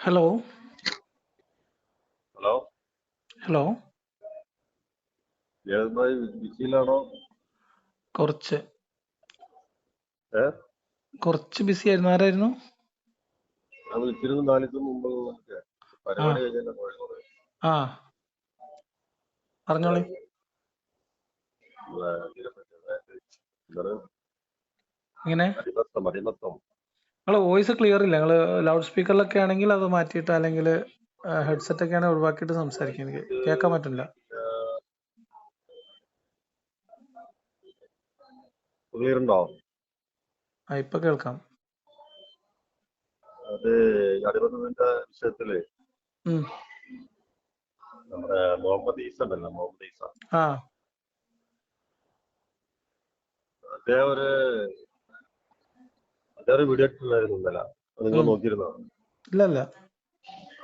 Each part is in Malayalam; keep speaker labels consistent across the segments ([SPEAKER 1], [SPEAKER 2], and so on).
[SPEAKER 1] Hello
[SPEAKER 2] hello,
[SPEAKER 1] hello.
[SPEAKER 2] ജയന്ത് ഭായി ബിസിയിലാണോ?
[SPEAKER 1] കുറച്ച്
[SPEAKER 2] ഏ
[SPEAKER 1] കുറച്ച് ബിസി ആയിരുന്നു. ആരായിരുന്നു?
[SPEAKER 2] ഞാൻ വിളിച്ചിരുന്നു 4 ദിവസം മുമ്പ്.
[SPEAKER 1] ആ
[SPEAKER 2] പരിപാടി കഴിഞ്ഞല്ലോ കോഴിക്കോട്.
[SPEAKER 1] ആ പറഞ്ഞോളി.
[SPEAKER 2] എന്താണ്
[SPEAKER 1] ഇങ്ങനെ
[SPEAKER 2] അടിമത്തം.
[SPEAKER 1] നിങ്ങൾ വോയിസ് ക്ലിയർ ഇല്ല. നിങ്ങൾ ലൗഡ് സ്പീക്കറിലൊക്കെ ആണെങ്കിൽ അത് മാറ്റിയിട്ട്, അല്ലെങ്കിൽ ഹെഡ്സെറ്റ് ഒക്കെ ആണെങ്കിൽ ഒഴിവാക്കിയിട്ട് സംസാരിക്കും. എനിക്ക് കേൾക്കാൻ പറ്റില്ല.
[SPEAKER 2] ക്ലിയർ ഉണ്ടോ?
[SPEAKER 1] ഇപ്പൊ കേൾക്കാം.
[SPEAKER 2] അത് അടിമത്തത്തിന്റെ വിഷയത്തില്
[SPEAKER 1] ഉം.
[SPEAKER 2] നമ്മുടെ മുഹമ്മദ് ഈസ ഉണ്ടല്ലോ, മുഹമ്മദ് ഈസ,
[SPEAKER 1] ആ
[SPEAKER 2] അദ്ദേഹം ഒരു വീഡിയോ ഇട്ടിട്ടുണ്ടായിരുന്നു ഇന്നലെ. അത് നിങ്ങൾ
[SPEAKER 1] ഉം.
[SPEAKER 2] നോക്കിയിരുന്നോ?
[SPEAKER 1] ഇല്ലല്ല.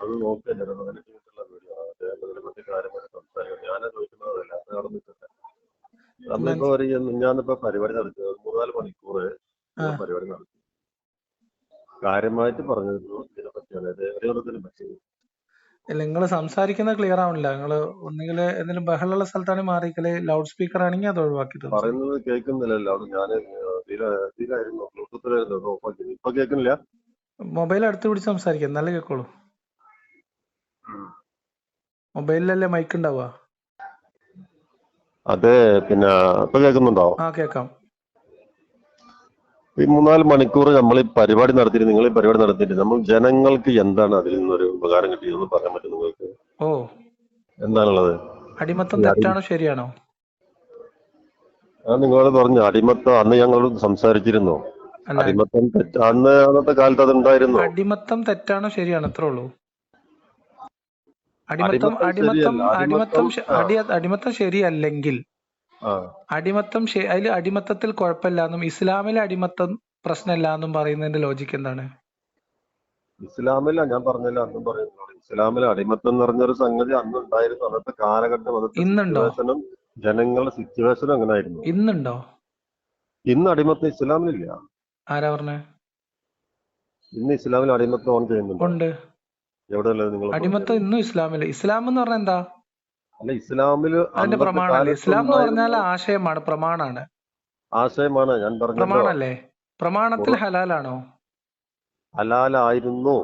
[SPEAKER 2] അത് നോക്കില്ല, അതിനെ കുറിച്ചുള്ള വീഡിയോ. അദ്ദേഹത്തിനെ പറ്റി കാര്യമായിട്ട് സംസാരിക്കണം. ഞാനാ ചോദിക്കുന്നതല്ല, അത് നടന്നിട്ടില്ല. നമ്മളിപ്പോ ഞാനിപ്പോ പരിപാടി നടത്തി 3-4 മണിക്കൂർ പരിപാടി നടത്തി. കാര്യമായിട്ട് പറഞ്ഞിരുന്നു ഇതിനെ പറ്റിയാണ്, ദൈവത്തിനെ പറ്റി.
[SPEAKER 1] ഇല്ല, നിങ്ങൾ സംസാരിക്കുന്നത് ക്ലിയർ ആവണില്ല. നിങ്ങൾ ഒന്നുകിൽ എന്തെങ്കിലും ബഹളമുള്ള സ്ഥലത്താണെങ്കിൽ മാറിക്കല്, ലൗഡ് സ്പീക്കർ ആണെങ്കിൽ അത് ഒഴിവാക്കിയിട്ട് സംസാരിക്കും.
[SPEAKER 2] പറയുന്നത് കേൾക്കുന്നില്ലല്ലോ. അത് ഞാൻ ഇതിലായിരുന്നു, ബ്ലൂടൂത്തിലായിരുന്നു ഓഫാക്കി. ഇപ്പൊ കേൾക്കുന്നില്ല?
[SPEAKER 1] മൊബൈൽ അടുത്ത് പിടിച്ച് സംസാരിക്കാം, എന്നാലേ കേൾക്കുള്ളൂ. മൊബൈലിലല്ലേ മൈക്ക് ഉണ്ടാവുക?
[SPEAKER 2] അതെ. പിന്നെ ഇപ്പൊ കേൾക്കുന്നുണ്ടോ?
[SPEAKER 1] ആ കേൾക്കാം.
[SPEAKER 2] ഈ 3-4 മണിക്കൂർ നമ്മൾ ഈ പരിപാടി നടത്തിയിട്ട്, നിങ്ങൾ ഈ പരിപാടി നടത്തിയിട്ട് നമ്മൾ ജനങ്ങൾക്ക് എന്താണ് അതിൽ നിന്നൊരു ഉപകാരം കിട്ടിയതെന്ന് പറയാൻ പറ്റും നിങ്ങൾക്ക്?
[SPEAKER 1] ഓ,
[SPEAKER 2] എന്താണുള്ളത്?
[SPEAKER 1] അടിമത്തം തെറ്റാണോ ശരിയാണോ?
[SPEAKER 2] ഞാൻ നിങ്ങളോട് പറഞ്ഞു അടിമത്തം. അന്ന് ഞങ്ങളോട് സംസാരിച്ചിരുന്നു.
[SPEAKER 1] അല്ല,
[SPEAKER 2] അടിമത്തം അന്ന് അന്നത്തെ കാലത്ത് അത് ഉണ്ടായിരുന്നു.
[SPEAKER 1] അടിമത്തം തെറ്റാണോ ശരിയാണോ? അത്രേ ഉള്ളൂ.
[SPEAKER 2] അടിമത്തം ശരിയല്ല.
[SPEAKER 1] അടിമത്തം ശരിയല്ലെങ്കിൽ അതിൽ അടിമത്തത്തിൽ കുഴപ്പമില്ലാന്നും ഇസ്ലാമിലെ അടിമത്തം പ്രശ്നമില്ലാന്നും പറയുന്നതിന്റെ ലോജിക്ക് എന്താണ്?
[SPEAKER 2] ഇസ്ലാമില ഞാൻ പറഞ്ഞല്ലോ, അന്നും പറയുന്നു. ഇസ്ലാമിലെ അടിമത്തം എന്ന് പറഞ്ഞൊരു സംഗതി അന്ന് ഉണ്ടായിരുന്നു. അന്നത്തെ കാലഘട്ടം, അന്നത്തെ
[SPEAKER 1] ഇന്നുണ്ടോ?
[SPEAKER 2] സിറ്റുവേഷനും ജനങ്ങളുടെ സിറ്റുവേഷനും അങ്ങനെ ആയിരുന്നു.
[SPEAKER 1] ഇന്നുണ്ടോ?
[SPEAKER 2] ഇന്ന് അടിമത്തം ഇസ്ലാമിലില്ല.
[SPEAKER 1] ആരാ പറഞ്ഞേ?
[SPEAKER 2] ഇന്ന് ഇസ്ലാമിൽ അടിമത്തം ഓൺ ചെയ്യുന്നുണ്ടോ?
[SPEAKER 1] ഉണ്ട്.
[SPEAKER 2] എവിടെയുള്ളത്? നിങ്ങൾ
[SPEAKER 1] അടിമത്തം ഇന്നും ഇസ്ലാമില്. ഇസ്ലാം എന്ന് പറഞ്ഞാൽ എന്താ?
[SPEAKER 2] അല്ല, ഇസ്ലാമില്
[SPEAKER 1] അതിന്റെ
[SPEAKER 2] അന്നത്തെ
[SPEAKER 1] പ്രമാണല്ലേ?
[SPEAKER 2] കാലത്ത്
[SPEAKER 1] ഇസ്ലാം എന്ന് പറഞ്ഞാൽ
[SPEAKER 2] ഉണ്ടായിരുന്നു.
[SPEAKER 1] ആശയമാണ്, പ്രമാണാണ്.
[SPEAKER 2] ആശയമാണ്, ഞാൻ പറഞ്ഞല്ലോ.
[SPEAKER 1] പ്രമാണല്ലേ? പ്രമാണത്തിൽ ഹലാലാണോ?
[SPEAKER 2] ഹലാലായിരുന്നു.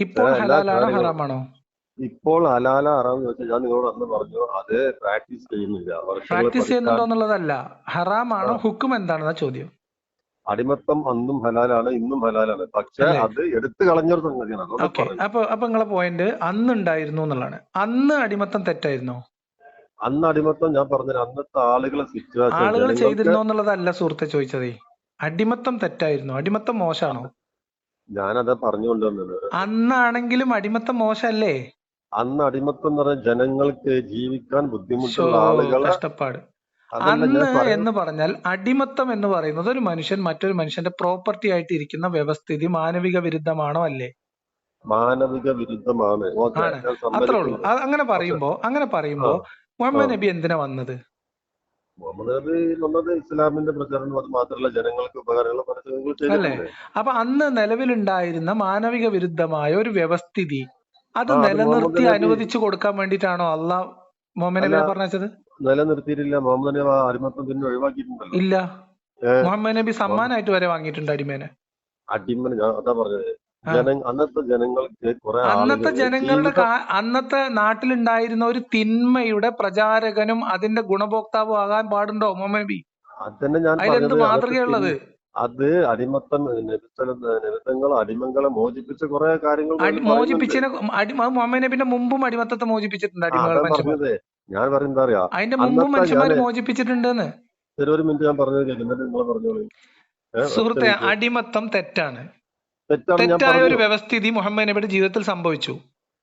[SPEAKER 1] ഇപ്പോൾ
[SPEAKER 2] എല്ലാ
[SPEAKER 1] ഹലാലാണോ
[SPEAKER 2] കാര്യങ്ങളും
[SPEAKER 1] ഹറാമാണോ?
[SPEAKER 2] ഇപ്പോൾ ഹലാല ഹറാമെന്ന് വെച്ചാൽ ഞാൻ നിങ്ങളോട് അന്ന് പറഞ്ഞു, അത് പ്രാക്ടീസ് ചെയ്യുന്നില്ല. വർഷങ്ങൾ
[SPEAKER 1] പ്രാക്ടീസ്
[SPEAKER 2] പഠിച്ചാൽ
[SPEAKER 1] ചെയ്യുന്നുണ്ടോ എന്നുള്ളതല്ല, ഹറാമാണോ ഹുക്കും എന്താണെന്ന ചോദ്യം.
[SPEAKER 2] അടിമത്തം അന്നും ഹലാലാണ്, ഇന്നും ഹലാലാണ്. പക്ഷെ
[SPEAKER 1] അല്ലേ?
[SPEAKER 2] അത് എടുത്തു കളഞ്ഞൊരു സംഗതിയാണ്. അതുകൊണ്ട്
[SPEAKER 1] ഓക്കെ.
[SPEAKER 2] പറഞ്ഞു.
[SPEAKER 1] അപ്പൊ നിങ്ങളെ പോയിന്റ് അന്ന് ഉണ്ടായിരുന്നു എന്നുള്ളതാണ്. അന്ന് അടിമത്തം തെറ്റായിരുന്നോ?
[SPEAKER 2] അന്ന് അടിമത്തം ഞാൻ പറഞ്ഞത് അന്നത്തെ ആളുകളെ സിറ്റുവേഷൻ,
[SPEAKER 1] ആളുകൾ
[SPEAKER 2] ജനങ്ങൾക്ക്.
[SPEAKER 1] ചെയ്തിരുന്നോ എന്നുള്ളതല്ല സുഹൃത്തെ ചോദിച്ചതേ. അടിമത്തം തെറ്റായിരുന്നു. അടിമത്തം മോശമാണോ?
[SPEAKER 2] ഞാനത് പറഞ്ഞുകൊണ്ടുവന്നത്.
[SPEAKER 1] അന്നാണെങ്കിലും അടിമത്തം മോശമല്ലേ?
[SPEAKER 2] അന്ന് അടിമത്തം എന്ന് പറഞ്ഞാൽ ജനങ്ങൾക്ക് ജീവിക്കാൻ ബുദ്ധിമുട്ടുള്ള ആളുകളെ.
[SPEAKER 1] കഷ്ടപ്പാട്.
[SPEAKER 2] അതല്ല ഞാൻ
[SPEAKER 1] അന്ന്
[SPEAKER 2] പറയുന്നത്.
[SPEAKER 1] എന്ന് പറഞ്ഞാൽ അടിമത്തം എന്ന് പറയുന്നത് ഒരു മനുഷ്യൻ മറ്റൊരു മനുഷ്യന്റെ പ്രോപ്പർട്ടി ആയിട്ട് ഇരിക്കുന്ന വ്യവസ്ഥിതി മാനവിക വിരുദ്ധമാണോ അല്ലേ?
[SPEAKER 2] മാനവിക വിരുദ്ധമാണ്. ഓക്കെ,
[SPEAKER 1] ആണ്.
[SPEAKER 2] ഞാൻ
[SPEAKER 1] അത്രേ ഉള്ളൂ.
[SPEAKER 2] സമ്മതിക്കുന്നു.
[SPEAKER 1] അങ്ങനെ
[SPEAKER 2] പക്ഷെ
[SPEAKER 1] പറയുമ്പോ
[SPEAKER 2] ആ
[SPEAKER 1] മുഹമ്മദ് നബി എന്തിനാ വന്നത്?
[SPEAKER 2] മുഹമ്മദ് നബി വന്നത് ഇസ്ലാമിന്റെ പ്രചരണം, അത് മാത്രമല്ല ജനങ്ങൾക്ക് ഉപകാരമുള്ള പ്രവർത്തനങ്ങൾ
[SPEAKER 1] അല്ലേ?
[SPEAKER 2] ചെയ്തിട്ടുണ്ട്.
[SPEAKER 1] അപ്പൊ അന്ന് നിലവിലുണ്ടായിരുന്ന മാനവിക വിരുദ്ധമായ ഒരു വ്യവസ്ഥിതി അത്
[SPEAKER 2] അത് മുഹമ്മദ്
[SPEAKER 1] നിലനിർത്തി
[SPEAKER 2] നബി
[SPEAKER 1] അനുവദിച്ചു കൊടുക്കാൻ വേണ്ടിയിട്ടാണോ അള്ളാഹ് മുഹമ്മദ്
[SPEAKER 2] അല്ല,
[SPEAKER 1] നബിനെ പറഞ്ഞത്?
[SPEAKER 2] നിലനിർത്തിയിട്ടില്ല. മുഹമ്മദ് നബി അടിമത്തം പിന്നെ ഒഴിവാക്കിയിട്ടുണ്ടല്ലോ.
[SPEAKER 1] ഇല്ല. മുഹമ്മദ് നബി സമ്മാനമായിട്ട് വരെ വാങ്ങിയിട്ടുണ്ട് അടിമേനെ.
[SPEAKER 2] അടിമ ഞാൻ അതാ പറഞ്ഞത്.
[SPEAKER 1] ആ.
[SPEAKER 2] അന്നത്തെ ജനങ്ങൾക്ക് കുറെ
[SPEAKER 1] അന്നത്തെ
[SPEAKER 2] ആളുകൾ
[SPEAKER 1] ജനങ്ങളുടെ
[SPEAKER 2] ജീവിതം.
[SPEAKER 1] അന്നത്തെ നാട്ടിലുണ്ടായിരുന്ന ഒരു തിന്മയുടെ പ്രചാരകനും അതിന്റെ ഗുണഭോക്താവും ആകാൻ പാടുണ്ടോ മുഹമ്മദ് നബി?
[SPEAKER 2] അതന്നെ ഞാൻ
[SPEAKER 1] അതിലെന്ത്
[SPEAKER 2] പറഞ്ഞത്.
[SPEAKER 1] മാതൃകയുള്ളത്?
[SPEAKER 2] അത് അടിമത്തം നിമിത്തങ്ങൾ അടിമകളെ മോചിപ്പിച്ച കുറെ കാര്യങ്ങൾ പറയുന്നുണ്ട്.
[SPEAKER 1] മോചിപ്പിച്ചതിനെ മുഹമ്മദ് നബിന്റെ മുമ്പും അടിമത്തത്തെ മോചിപ്പിച്ചിട്ടുണ്ട് അടിമകൾ
[SPEAKER 2] അതാ
[SPEAKER 1] മനുഷ്യന്മാർ.
[SPEAKER 2] പറഞ്ഞത്. ഞാൻ പറയുന്നത് അറിയാ,
[SPEAKER 1] അതിന്റെ മുമ്പും
[SPEAKER 2] അന്നത്തെ
[SPEAKER 1] മനുഷ്യന്മാർ
[SPEAKER 2] ഞാന്
[SPEAKER 1] മോചിപ്പിച്ചിട്ടുണ്ടെന്ന്.
[SPEAKER 2] ഒരു മിനിറ്റ് ഞാൻ പറഞ്ഞത് കേൾക്കുന്നുണ്ട്, നിങ്ങൾ പറഞ്ഞോളൂ. ഒറ്റ
[SPEAKER 1] സുഹൃത്തെ,
[SPEAKER 2] മിനിറ്റ്.
[SPEAKER 1] അടിമത്തം തെറ്റാണ്.
[SPEAKER 2] തെറ്റാണ് ഞാൻ
[SPEAKER 1] തെറ്റായ ഒരു
[SPEAKER 2] പറഞ്ഞു.
[SPEAKER 1] വ്യവസ്ഥിതി മുഹമ്മദ് നബിയുടെ ജീവിതത്തിൽ സംഭവിച്ചു,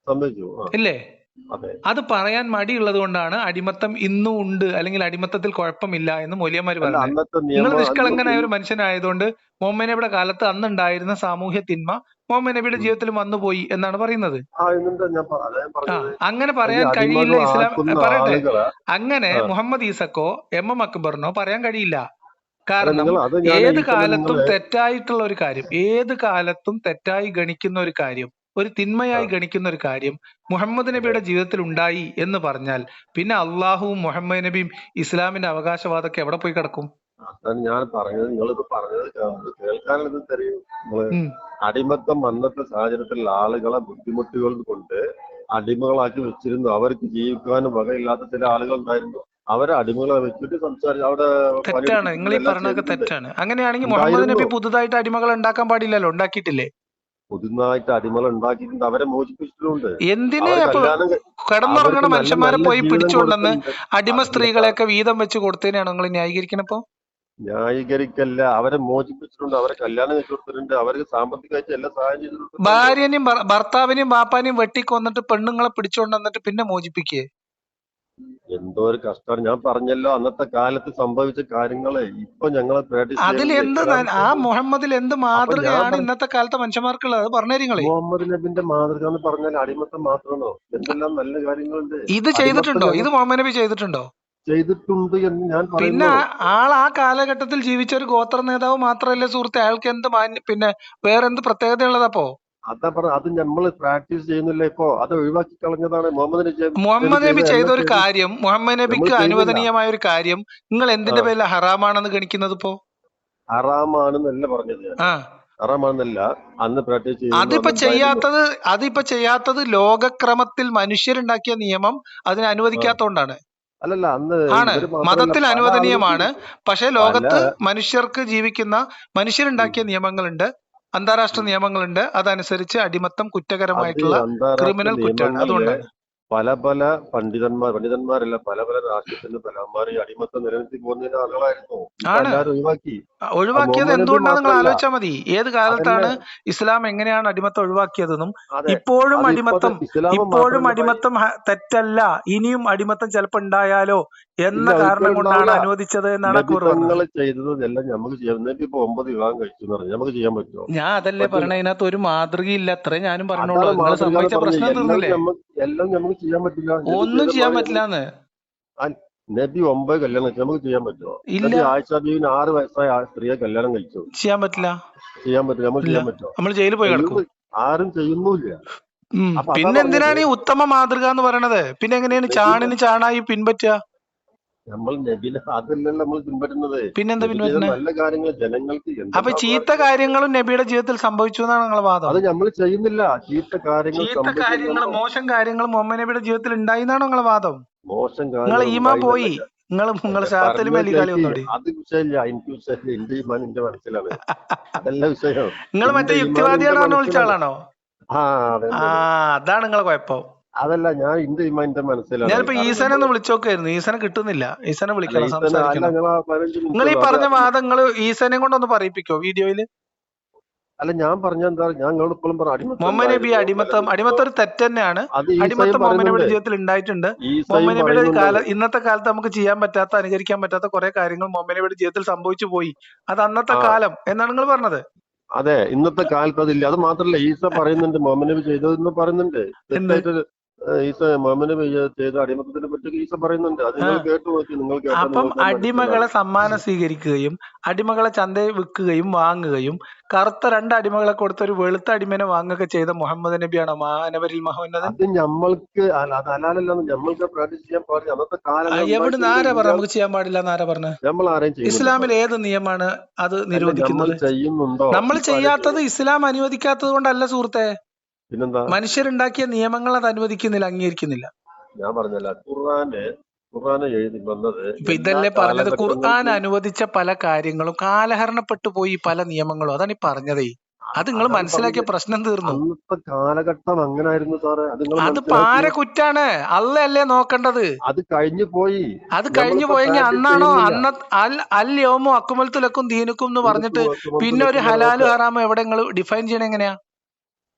[SPEAKER 2] സംഭവിച്ചു.
[SPEAKER 1] ഇല്ലേ?
[SPEAKER 2] അതെ.
[SPEAKER 1] അത് പറയാൻ മടിയുള്ളത് കൊണ്ടാണ് അടിമത്തം ഇന്നും ഉണ്ട്, അല്ലെങ്കിൽ അടിമത്തത്തിൽ കുഴപ്പമില്ല എന്ന് മൊലിയന്മാർ
[SPEAKER 2] അല്ല,
[SPEAKER 1] പറഞ്ഞത്.
[SPEAKER 2] അന്നത്തെ
[SPEAKER 1] നിങ്ങൾ
[SPEAKER 2] നിയമം അന്നും
[SPEAKER 1] നിഷ്കളങ്കനായ ഒരു മനുഷ്യനായതുകൊണ്ട് മുഹമ്മദ് നബിയുടെ കാലത്ത് അന്നുണ്ടായിരുന്ന സാമൂഹ്യ തിന്മ മുഹമ്മദ് നബിയുടെ ജീവിതത്തിൽ വന്നുപോയി എന്നാണ് പറയുന്നത്.
[SPEAKER 2] എന്നിട്ട് അതാ ഞാൻ പറഞ്ഞത്.
[SPEAKER 1] അങ്ങനെ
[SPEAKER 2] ഈ
[SPEAKER 1] പറയാൻ കഴിയില്ല. ഇസ്ലാം
[SPEAKER 2] അടിമകളാക്കുന്ന
[SPEAKER 1] പറയട്ടെ,
[SPEAKER 2] ആളുകളെ.
[SPEAKER 1] അങ്ങനെ മുഹമ്മദ് ഈസക്കോ MM അക്ബറിനോ പറയാൻ കഴിയില്ല.
[SPEAKER 2] അല്ല,
[SPEAKER 1] കാരണം
[SPEAKER 2] നിങ്ങൾ അത് ഞാൻ
[SPEAKER 1] ഏത്
[SPEAKER 2] ഇപ്പൊ
[SPEAKER 1] കാലത്തും
[SPEAKER 2] നിങ്ങള്
[SPEAKER 1] തെറ്റായിട്ടുള്ള ഒരു കാര്യം, ഏത് കാലത്തും തെറ്റായി ഗണിക്കുന്ന ഒരു കാര്യം ഒരു
[SPEAKER 2] ആ.
[SPEAKER 1] തിന്മയായി ഗണിക്കുന്ന ഒരു കാര്യം മുഹമ്മദ്
[SPEAKER 2] അതെ.
[SPEAKER 1] നബിയുടെ ജീവിതത്തിൽ ഉണ്ടായി എന്ന് പറഞ്ഞാൽ പിന്നെ അള്ളാഹുവും മുഹമ്മദ് നബിയും ഇസ്ലാമിന്റെ അവകാശവാദമൊക്കെ എവിടെ പോയി കിടക്കും?
[SPEAKER 2] അതാണ് ഞാൻ പറഞ്ഞത്. നിങ്ങളിത് പറഞ്ഞത് കേൾക്കാനുള്ളത് തരും. നമ്മള്
[SPEAKER 1] ഉം.
[SPEAKER 2] അടിമത്തം അന്നത്തെ സാഹചര്യത്തിൽ ആളുകളെ ബുദ്ധിമുട്ടുകൾ കൊണ്ട് അടിമകളാക്കി വെച്ചിരുന്നു. അവർക്ക് ജീവിക്കാനും വകയില്ലാത്ത ചില ആളുകൾ ഉണ്ടായിരുന്നു. അവരെ അടിമകളെ വെച്ചിട്ട് സംസാരിച്ച് അവിടെ
[SPEAKER 1] തെറ്റാണ്, നിങ്ങൾ
[SPEAKER 2] പണിയെടുപ്പിക്കുന്നത്
[SPEAKER 1] ഈ
[SPEAKER 2] എല്ലാം
[SPEAKER 1] പറഞ്ഞതൊക്കെ
[SPEAKER 2] ചെയ്തിട്ടുണ്ട്.
[SPEAKER 1] തെറ്റാണ്. അങ്ങനെയാണെങ്കിൽ മുഹമ്മദ്
[SPEAKER 2] ഉണ്ടായിരുന്നു.
[SPEAKER 1] നബി പുതുതായിട്ട് അടിമകൾ ഉണ്ടാക്കാൻ പാടില്ലല്ലോ, ഉണ്ടാക്കിയിട്ടില്ലേ?
[SPEAKER 2] പുതുതായിട്ട് അടിമകൾ ഉണ്ടാക്കിയിട്ടുണ്ട്. അവരെ മോചിപ്പിച്ചിട്ടുണ്ട്.
[SPEAKER 1] എന്തിന്
[SPEAKER 2] അവരെ
[SPEAKER 1] അപ്പൊ
[SPEAKER 2] കല്യാണം
[SPEAKER 1] കിടന്നുറങ്ങണ
[SPEAKER 2] അവർക്ക് നല്ല
[SPEAKER 1] മനുഷ്യന്മാരെ
[SPEAKER 2] നല്ല
[SPEAKER 1] പോയി
[SPEAKER 2] ജീവിതം
[SPEAKER 1] പിടിച്ചുകൊണ്ടെന്ന്
[SPEAKER 2] കൊടുത്തിട്ടുണ്ട്.
[SPEAKER 1] അടിമ
[SPEAKER 2] അതല്ല
[SPEAKER 1] സ്ത്രീകളെയൊക്കെ വീതം വെച്ച് കൊടുത്തതിനാണോ നിങ്ങൾ ന്യായീകരിക്കണപ്പോ?
[SPEAKER 2] ന്യായീകരിക്കല്ല. അവരെ മോചിപ്പിച്ചിട്ടുണ്ട്. അവരെ കല്യാണം കഴിച്ചു കൊടുത്തിട്ടുണ്ട്. അവർക്ക് സാമ്പത്തികമായിട്ട് എല്ലാ സഹായം ചെയ്തു കൊടുത്തിട്ടുണ്ട്.
[SPEAKER 1] ഭാര്യനെയും ഭർത്താവിനെയും ബാപ്പാനെയും വെട്ടിക്കൊന്നിട്ട് പെണ്ണുങ്ങളെ പിടിച്ചുകൊണ്ട് വന്നിട്ട് പിന്നെ മോചിപ്പിക്കേ?
[SPEAKER 2] എന്തോ ഒരു കഷ്ടമാണ്. ഞാൻ പറഞ്ഞല്ലോ അന്നത്തെ കാലത്ത് സംഭവിച്ച കാര്യങ്ങള് ഇപ്പൊ ഞങ്ങളെ പ്രാക്ടീസ്
[SPEAKER 1] അതിൽ
[SPEAKER 2] ചെയ്യുന്നില്ല.
[SPEAKER 1] എന്ത് ആ മുഹമ്മദിൽ എന്ത്
[SPEAKER 2] അപ്പൊ ഞാൻ
[SPEAKER 1] മാതൃകയാണ് ഇന്നത്തെ കാലത്തെ മനുഷ്യന്മാർക്കുള്ളത്? അത് പറഞ്ഞു നിങ്ങളെ.
[SPEAKER 2] മുഹമ്മദ് നബിന്റെ മാതൃക എന്ന് പറഞ്ഞാൽ അടിമത്തം മാത്രമാണോ? എന്തെല്ലാം നല്ല കാര്യങ്ങളുണ്ട്.
[SPEAKER 1] ഇത്
[SPEAKER 2] അടിമത്തം
[SPEAKER 1] ചെയ്തിട്ടുണ്ടോ?
[SPEAKER 2] ഞങ്ങൾ
[SPEAKER 1] ഇത് മുഹമ്മദ് നബി ചെയ്തിട്ടുണ്ടോ?
[SPEAKER 2] ചെയ്തിട്ടുണ്ട് എന്ന് ഞാൻ
[SPEAKER 1] പിന്നെ
[SPEAKER 2] പറയുന്നു.
[SPEAKER 1] ആൾ ആ കാലഘട്ടത്തിൽ ജീവിച്ച ഒരു ഗോത്ര നേതാവ് മാത്രമല്ലേ സുഹൃത്തെ? അയാൾക്ക് എന്ത് പിന്നെ വേറെന്ത് പ്രത്യേകതയുള്ളതപ്പോ?
[SPEAKER 2] അതാ പറഞ്ഞ അത് നമ്മൾ പ്രാക്ടീസ് ചെയ്യുന്നില്ല ഇപ്പൊ. അത് ഒഴിവാക്കി കളഞ്ഞതാണ്. മുഹമ്മദ് നബി
[SPEAKER 1] മുഹമ്മദ് നബി
[SPEAKER 2] ചെയ്ത
[SPEAKER 1] ചെയ്ത
[SPEAKER 2] എല്ലാം
[SPEAKER 1] ഒരു
[SPEAKER 2] ചെയ്തു.
[SPEAKER 1] കാര്യം, മുഹമ്മദ്
[SPEAKER 2] നമ്മൾ
[SPEAKER 1] നബിക്ക്
[SPEAKER 2] ചെയ്യുന്നില്ല.
[SPEAKER 1] അനുവദനീയമായ ഒരു കാര്യം നിങ്ങൾ
[SPEAKER 2] ആ
[SPEAKER 1] എന്തിന്റെ പേരിൽ ഹറാമാണെന്ന് ഗണിക്കുന്നത് ഇപ്പോ?
[SPEAKER 2] ഹറാമാണെന്നല്ല പറഞ്ഞത് ഞാൻ.
[SPEAKER 1] ആ
[SPEAKER 2] ഹറാമാണെന്നല്ല. അന്ന് പ്രാക്ടീസ് ചെയ്യുന്നു
[SPEAKER 1] അതിപ്പോ
[SPEAKER 2] അന്നുണ്ടായിരുന്നു.
[SPEAKER 1] ചെയ്യാത്തത് ലോകക്രമത്തിൽ മനുഷ്യരുണ്ടാക്കിയ നിയമം അതിനെ
[SPEAKER 2] ആ
[SPEAKER 1] അനുവദിക്കാത്തതുകൊണ്ടാണ്.
[SPEAKER 2] അല്ലല്ല അന്ന്
[SPEAKER 1] ആണ്,
[SPEAKER 2] ഇവര് മാത്രമല്ല
[SPEAKER 1] മതത്തിൽ
[SPEAKER 2] പല ആളുകളും
[SPEAKER 1] അനുവദനീയമാണ്.
[SPEAKER 2] ചെയ്തിട്ടുണ്ട്.
[SPEAKER 1] പക്ഷെ
[SPEAKER 2] പല
[SPEAKER 1] ലോകത്ത് മനുഷ്യർക്ക് ജീവിക്കുന്ന
[SPEAKER 2] ഉം,
[SPEAKER 1] മനുഷ്യരുണ്ടാക്കിയ നിയമങ്ങളുണ്ട്, അന്താരാഷ്ട്ര
[SPEAKER 2] ഉം.
[SPEAKER 1] നിയമങ്ങളുണ്ട്. അതനുസരിച്ച് അടിമത്തം
[SPEAKER 2] അത്
[SPEAKER 1] കുറ്റകരമായിട്ടുള്ള
[SPEAKER 2] അന്താരാഷ്ട്ര
[SPEAKER 1] ക്രിമിനൽ കുറ്റമാണ്.
[SPEAKER 2] നിയമങ്ങളില്
[SPEAKER 1] അതുകൊണ്ടാണ്
[SPEAKER 2] പല പല പണ്ഡിതന്മാരല്ല പല പല രാഷ്ട്രത്തിന്റെ തലവന്മാർ ഈ അടിമത്തം നിലനിർത്തി പോകുന്ന ആളുകളായിരുന്നു. ഇപ്പൊ
[SPEAKER 1] ആണ്
[SPEAKER 2] എല്ലാരും ഒഴിവാക്കി. ആ
[SPEAKER 1] ഒഴിവാക്കിയത്.
[SPEAKER 2] മുഹമ്മദ് നബി
[SPEAKER 1] എന്തുകൊണ്ടാണ് നിങ്ങൾ
[SPEAKER 2] മാത്രല്ല.
[SPEAKER 1] ആലോചിച്ചാൽ മതി. ഏത് കാലത്താണ്
[SPEAKER 2] അതന്നെ.
[SPEAKER 1] ഇസ്ലാം എങ്ങനെയാണ് അടിമത്തം ഒഴിവാക്കിയതെന്നും
[SPEAKER 2] അതെ.
[SPEAKER 1] ഇപ്പോഴും
[SPEAKER 2] അത്
[SPEAKER 1] അടിമത്തം
[SPEAKER 2] ഇസ്ലാമം മാത്രല്ല
[SPEAKER 1] അടിമത്തം തെറ്റല്ല, ഇനിയും അടിമത്തം ചിലപ്പോൾ ഉണ്ടായാലോ എന്ന
[SPEAKER 2] ഇല്ല
[SPEAKER 1] കാരണം
[SPEAKER 2] ഒരിക്കലും
[SPEAKER 1] കൊണ്ടാണ്
[SPEAKER 2] ഉണ്ടാവില്ല.
[SPEAKER 1] അനുവദിച്ചത് എന്നാണ്
[SPEAKER 2] നബി
[SPEAKER 1] അക്ബർ പറഞ്ഞത്.
[SPEAKER 2] തങ്ങൾ ചെയ്തതെല്ലാം നമുക്ക് ചെയ്യാം. നബി ഇപ്പൊ 9 വിവാഹം കഴിച്ചു എന്ന് പറഞ്ഞു. നമുക്ക് ചെയ്യാൻ പറ്റുമോ?
[SPEAKER 1] ഞാൻ അതല്ലേ
[SPEAKER 2] പറ്റൂല.
[SPEAKER 1] പറയണ, ഇതിനകത്ത് ഒരു മാതൃകയില്ല, അത്രേ ഞാനും പറഞ്ഞോളൂ.
[SPEAKER 2] അതാണ്
[SPEAKER 1] നിങ്ങൾ
[SPEAKER 2] മാതൃക എന്ന്
[SPEAKER 1] സമ്മതിച്ച
[SPEAKER 2] പറഞ്ഞത്.
[SPEAKER 1] പ്രശ്നം തീർന്നില്ലേ?
[SPEAKER 2] എല്ലാം നമുക്ക് ചെയ്യാൻ പറ്റില്ല. നബി
[SPEAKER 1] ഒന്നും
[SPEAKER 2] ചെയ്ത
[SPEAKER 1] ചെയ്യാൻ
[SPEAKER 2] മാതിരി
[SPEAKER 1] പറ്റില്ലാന്ന്.
[SPEAKER 2] നബി 9 കല്യാണം കഴിച്ചു. നമുക്ക് ചെയ്യാൻ പറ്റുമോ?
[SPEAKER 1] ഇല്ല,
[SPEAKER 2] നബി ആയിഷ ബീവിന് 6 വയസ്സായ സ്ത്രീയെ കല്യാണം കഴിച്ചു.
[SPEAKER 1] ചെയ്യാൻ പറ്റില്ല.
[SPEAKER 2] ചെയ്യാൻ പറ്റില്ല. നമുക്ക്
[SPEAKER 1] ഇല്ല,
[SPEAKER 2] ചെയ്യാൻ പറ്റുമോ?
[SPEAKER 1] നമ്മൾ ജയിലിൽ പോയി കിടക്കും.
[SPEAKER 2] ആരും ചെയ്യുന്നില്ല. അപ്പൊ അതാ
[SPEAKER 1] പിന്നെ
[SPEAKER 2] പറഞ്ഞത്
[SPEAKER 1] എന്തിനാണ് ഈ ഉത്തമ മാതൃക എന്ന് പറയണത്? പിന്നെ എങ്ങനെയാണ്
[SPEAKER 2] നബിനെ
[SPEAKER 1] ചാണിന് ചാണായി പിൻപറ്റുക?
[SPEAKER 2] നമ്മൾ നബിനെ അതല്ലല്ലോ നമ്മൾ പിൻപറ്റുന്നത്.
[SPEAKER 1] പിന്നെന്താ
[SPEAKER 2] നബി ചെയ്ത
[SPEAKER 1] പിൻപറ്റണേ?
[SPEAKER 2] നല്ല കാര്യങ്ങൾ ജനങ്ങൾക്ക്
[SPEAKER 1] അപ്പൊ
[SPEAKER 2] എന്തെല്ലാം
[SPEAKER 1] ചീത്ത
[SPEAKER 2] ഉപകാരം.
[SPEAKER 1] കാര്യങ്ങളും നബിയുടെ ജീവിതത്തിൽ സംഭവിച്ചു എന്നാണ് നിങ്ങളുടെ വാദം?
[SPEAKER 2] അത് നമ്മൾ ചെയ്യുന്നില്ല. ചീത്ത കാര്യങ്ങൾ
[SPEAKER 1] ചീത്ത കാര്യങ്ങൾ,
[SPEAKER 2] സംഭവിക്കുന്നുണ്ടോ?
[SPEAKER 1] മോശം കാര്യങ്ങൾ മുഹമ്മദ് നബിയുടെ ജീവിതത്തിൽ ഉണ്ടായി എന്നാണോ നിങ്ങളുടെ വാദം?
[SPEAKER 2] മോശം
[SPEAKER 1] നിങ്ങൾ
[SPEAKER 2] കാര്യങ്ങൾ
[SPEAKER 1] ഈമാൻ
[SPEAKER 2] ഉണ്ടായിന്നല്ല.
[SPEAKER 1] പോയി. നിങ്ങൾ ഷാത്തലി
[SPEAKER 2] പറഞ്ഞത്
[SPEAKER 1] മേലി കളി
[SPEAKER 2] കേൾക്ക്.
[SPEAKER 1] ഒന്നുകൂടി.
[SPEAKER 2] അത് വിഷയമില്ല. എനിക്ക് വിഷയമില്ല. എന്റെ ഈമാൻ എന്റെ മനസ്സിലാണ്. അതല്ല വിഷയം.
[SPEAKER 1] നിങ്ങൾ
[SPEAKER 2] എന്റെ
[SPEAKER 1] മറ്റേ
[SPEAKER 2] ഈമാൻ എന്റെ
[SPEAKER 1] യുക്തിവാദിയാണ് പറഞ്ഞ വിളിച്ച
[SPEAKER 2] മനസ്സിലാണ്.
[SPEAKER 1] ആളാണോ?
[SPEAKER 2] ആ
[SPEAKER 1] ആ,
[SPEAKER 2] അതന്നെ.
[SPEAKER 1] അതാണ് നിങ്ങളെ കുഴപ്പം.
[SPEAKER 2] അതല്ല ഞാൻ എന്റെ ഈമാൻ എന്റെ മനസ്സിലാണ്.
[SPEAKER 1] ഞാനിപ്പോ
[SPEAKER 2] കാരണം
[SPEAKER 1] ഈസനെ
[SPEAKER 2] നമ്മള്
[SPEAKER 1] ഒന്ന് വിളിച്ചു നോക്കായിരുന്നു. ഈസനെ കിട്ടുന്നില്ല. ഈസനെ
[SPEAKER 2] അല്ല
[SPEAKER 1] വിളിക്കണം,
[SPEAKER 2] ഈസന അല്ല
[SPEAKER 1] സംസാരിക്കണം.
[SPEAKER 2] നിങ്ങൾ 15
[SPEAKER 1] നിങ്ങൾ ഈ
[SPEAKER 2] മിനിറ്റുള്ളൂ.
[SPEAKER 1] പറഞ്ഞ വാദങ്ങൾ ഈസനെ കൊണ്ടൊന്ന് പറയിപ്പിക്കോ വീഡിയോയില്?
[SPEAKER 2] അല്ല ഞാൻ പറഞ്ഞ എന്താ ഞാൻ നിങ്ങളോട് ഇപ്പോഴും പറഞ്ഞു അടിമത്തം
[SPEAKER 1] മുഹമ്മദ് നബി
[SPEAKER 2] ഉണ്ടായിരുന്നു.
[SPEAKER 1] അടിമത്തം ഒരു തെറ്റ് തന്നെയാണ്.
[SPEAKER 2] അത് ഈസയും
[SPEAKER 1] അടിമത്തം മുഹമ്മദ് നബിയുടെ
[SPEAKER 2] പറയുന്നുണ്ട്.
[SPEAKER 1] ജീവിതത്തിൽ ഉണ്ടായിട്ടുണ്ട്.
[SPEAKER 2] ഈസയും
[SPEAKER 1] മുഹമ്മദ് നബിയുടെ
[SPEAKER 2] പറയുന്നുണ്ട്.
[SPEAKER 1] ഇന്നത്തെ കാലത്ത് നമുക്ക് ചെയ്യാൻ പറ്റാത്ത, അനുകരിക്കാൻ പറ്റാത്ത കുറെ കാര്യങ്ങൾ മുഹമ്മദ് നബിയുടെ ജീവിതത്തിൽ സംഭവിച്ചു പോയി. അത് അന്നത്തെ
[SPEAKER 2] ആ
[SPEAKER 1] കാലം എന്നാണ് നിങ്ങൾ പറഞ്ഞത്.
[SPEAKER 2] അതെ ഇന്നത്തെ കാലത്ത് അതില്ല. അത് മാത്രല്ല ഈസ പറയുന്നുണ്ട് മുഹമ്മദ് നബി ചെയ്തതെന്ന് പറയുന്നുണ്ട്.
[SPEAKER 1] എന്ത്?
[SPEAKER 2] തെറ്റായിട്ട് ഈസ മുഹമ്മദ് നബി ചെയ്ത അടിമത്തത്തിനെ പറ്റി ഈസ പറയുന്നുണ്ട്. അത്
[SPEAKER 1] ആ,
[SPEAKER 2] നിങ്ങൾ കേട്ടു നോക്കി. നിങ്ങൾ കേട്ടാൽ
[SPEAKER 1] അപ്പം
[SPEAKER 2] നിങ്ങൾക്ക്
[SPEAKER 1] അടിമകളെ
[SPEAKER 2] മനസ്സിലാകും.
[SPEAKER 1] സമ്മാനം സ്വീകരിക്കുകയും അടിമകളെ ചന്തയിൽ വിൽക്കുകയും വാങ്ങുകയും കറുത്ത 2 അടിമകളെ കൊടുത്ത ഒരു വെളുത്ത അടിമനെ വാങ്ങുകയൊക്കെ ചെയ്ത മുഹമ്മദ് നബിയാണോ മാനവരിൽ മഹോന്നതൻ?
[SPEAKER 2] അത് ഞമ്മൾക്ക് അത് ഹലാലല്ലെന്ന് ഞമ്മൾക്ക് പ്രാക്ടീസ് ചെയ്യാൻ പാടില്ല. അന്നത്തെ കാലങ്ങൾ
[SPEAKER 1] എവിടുന്ന്
[SPEAKER 2] ഉണ്ടായിട്ടുണ്ട്.
[SPEAKER 1] ആരാ പറഞ്ഞ
[SPEAKER 2] ഇന്ത്യ
[SPEAKER 1] നമുക്ക് ചെയ്യാൻ പാടില്ല എന്നാരാ പറഞ്ഞ?
[SPEAKER 2] നമ്മൾ ആരെയും ചെയ്യുന്നുണ്ടോ?
[SPEAKER 1] ഇസ്ലാമിൽ ഏത് നിയമമാണ് അത്
[SPEAKER 2] അല്ല നമ്മൾ
[SPEAKER 1] നിരോധിക്കുന്നത്?
[SPEAKER 2] ചെയ്യുന്നുണ്ടോ?
[SPEAKER 1] നമ്മൾ
[SPEAKER 2] ഇപ്പൊ ആരെയും
[SPEAKER 1] ചെയ്യാത്തത് ഇസ്ലാം അനുവദിക്കാത്തത് കൊണ്ടല്ല സുഹൃത്തെ.
[SPEAKER 2] പിന്നെന്താ?
[SPEAKER 1] മനുഷ്യരുണ്ടാക്കിയ നിയമങ്ങൾ അത് അനുവദിക്കുന്നില്ല, അംഗീകരിക്കുന്നില്ല.
[SPEAKER 2] ഞാൻ പറഞ്ഞല്ല ഖുർആന് എഴുതി വന്നത്
[SPEAKER 1] ഇപ്പൊ
[SPEAKER 2] എല്ലാ
[SPEAKER 1] ഇതല്ലേ പറഞ്ഞത്, ഖുർആൻ
[SPEAKER 2] കാലഘട്ടങ്ങൾക്കും.
[SPEAKER 1] അനുവദിച്ച പല കാര്യങ്ങളും കാലഹരണപ്പെട്ടു പോയി, പല നിയമങ്ങളും. അതാണ് ഈ പറഞ്ഞതേ. അത് നിങ്ങൾ
[SPEAKER 2] അതാണ്
[SPEAKER 1] മനസ്സിലാക്കിയ
[SPEAKER 2] പറഞ്ഞത്.
[SPEAKER 1] പ്രശ്നം തീർന്നു.
[SPEAKER 2] അന്നത്തെ കാലഘട്ടം അങ്ങനെ ആയിരുന്നു സാറേ. അത് നിങ്ങൾ
[SPEAKER 1] അത്
[SPEAKER 2] മനസ്സിലാക്കി.
[SPEAKER 1] പാര കുറ്റാണ്, അല്ലേ നോക്കേണ്ടത്.
[SPEAKER 2] അത് കഴിഞ്ഞു പോയി.
[SPEAKER 1] അത് കഴിഞ്ഞു
[SPEAKER 2] നമ്മളിപ്പോ
[SPEAKER 1] പോയെങ്കിൽ
[SPEAKER 2] പ്രാക്ടീസ്
[SPEAKER 1] അന്നാണോ
[SPEAKER 2] ചെയ്യുന്നില്ല.
[SPEAKER 1] അൽ യോമോ അക്കുമൽത്തുലക്കും ദീനുക്കും എന്ന് പറഞ്ഞിട്ട് പിന്നെ ഒരു ഹലാലും ഹറാമും എവിടെ നിങ്ങൾ ഡിഫൈൻ ചെയ്യണ എങ്ങനെയാ?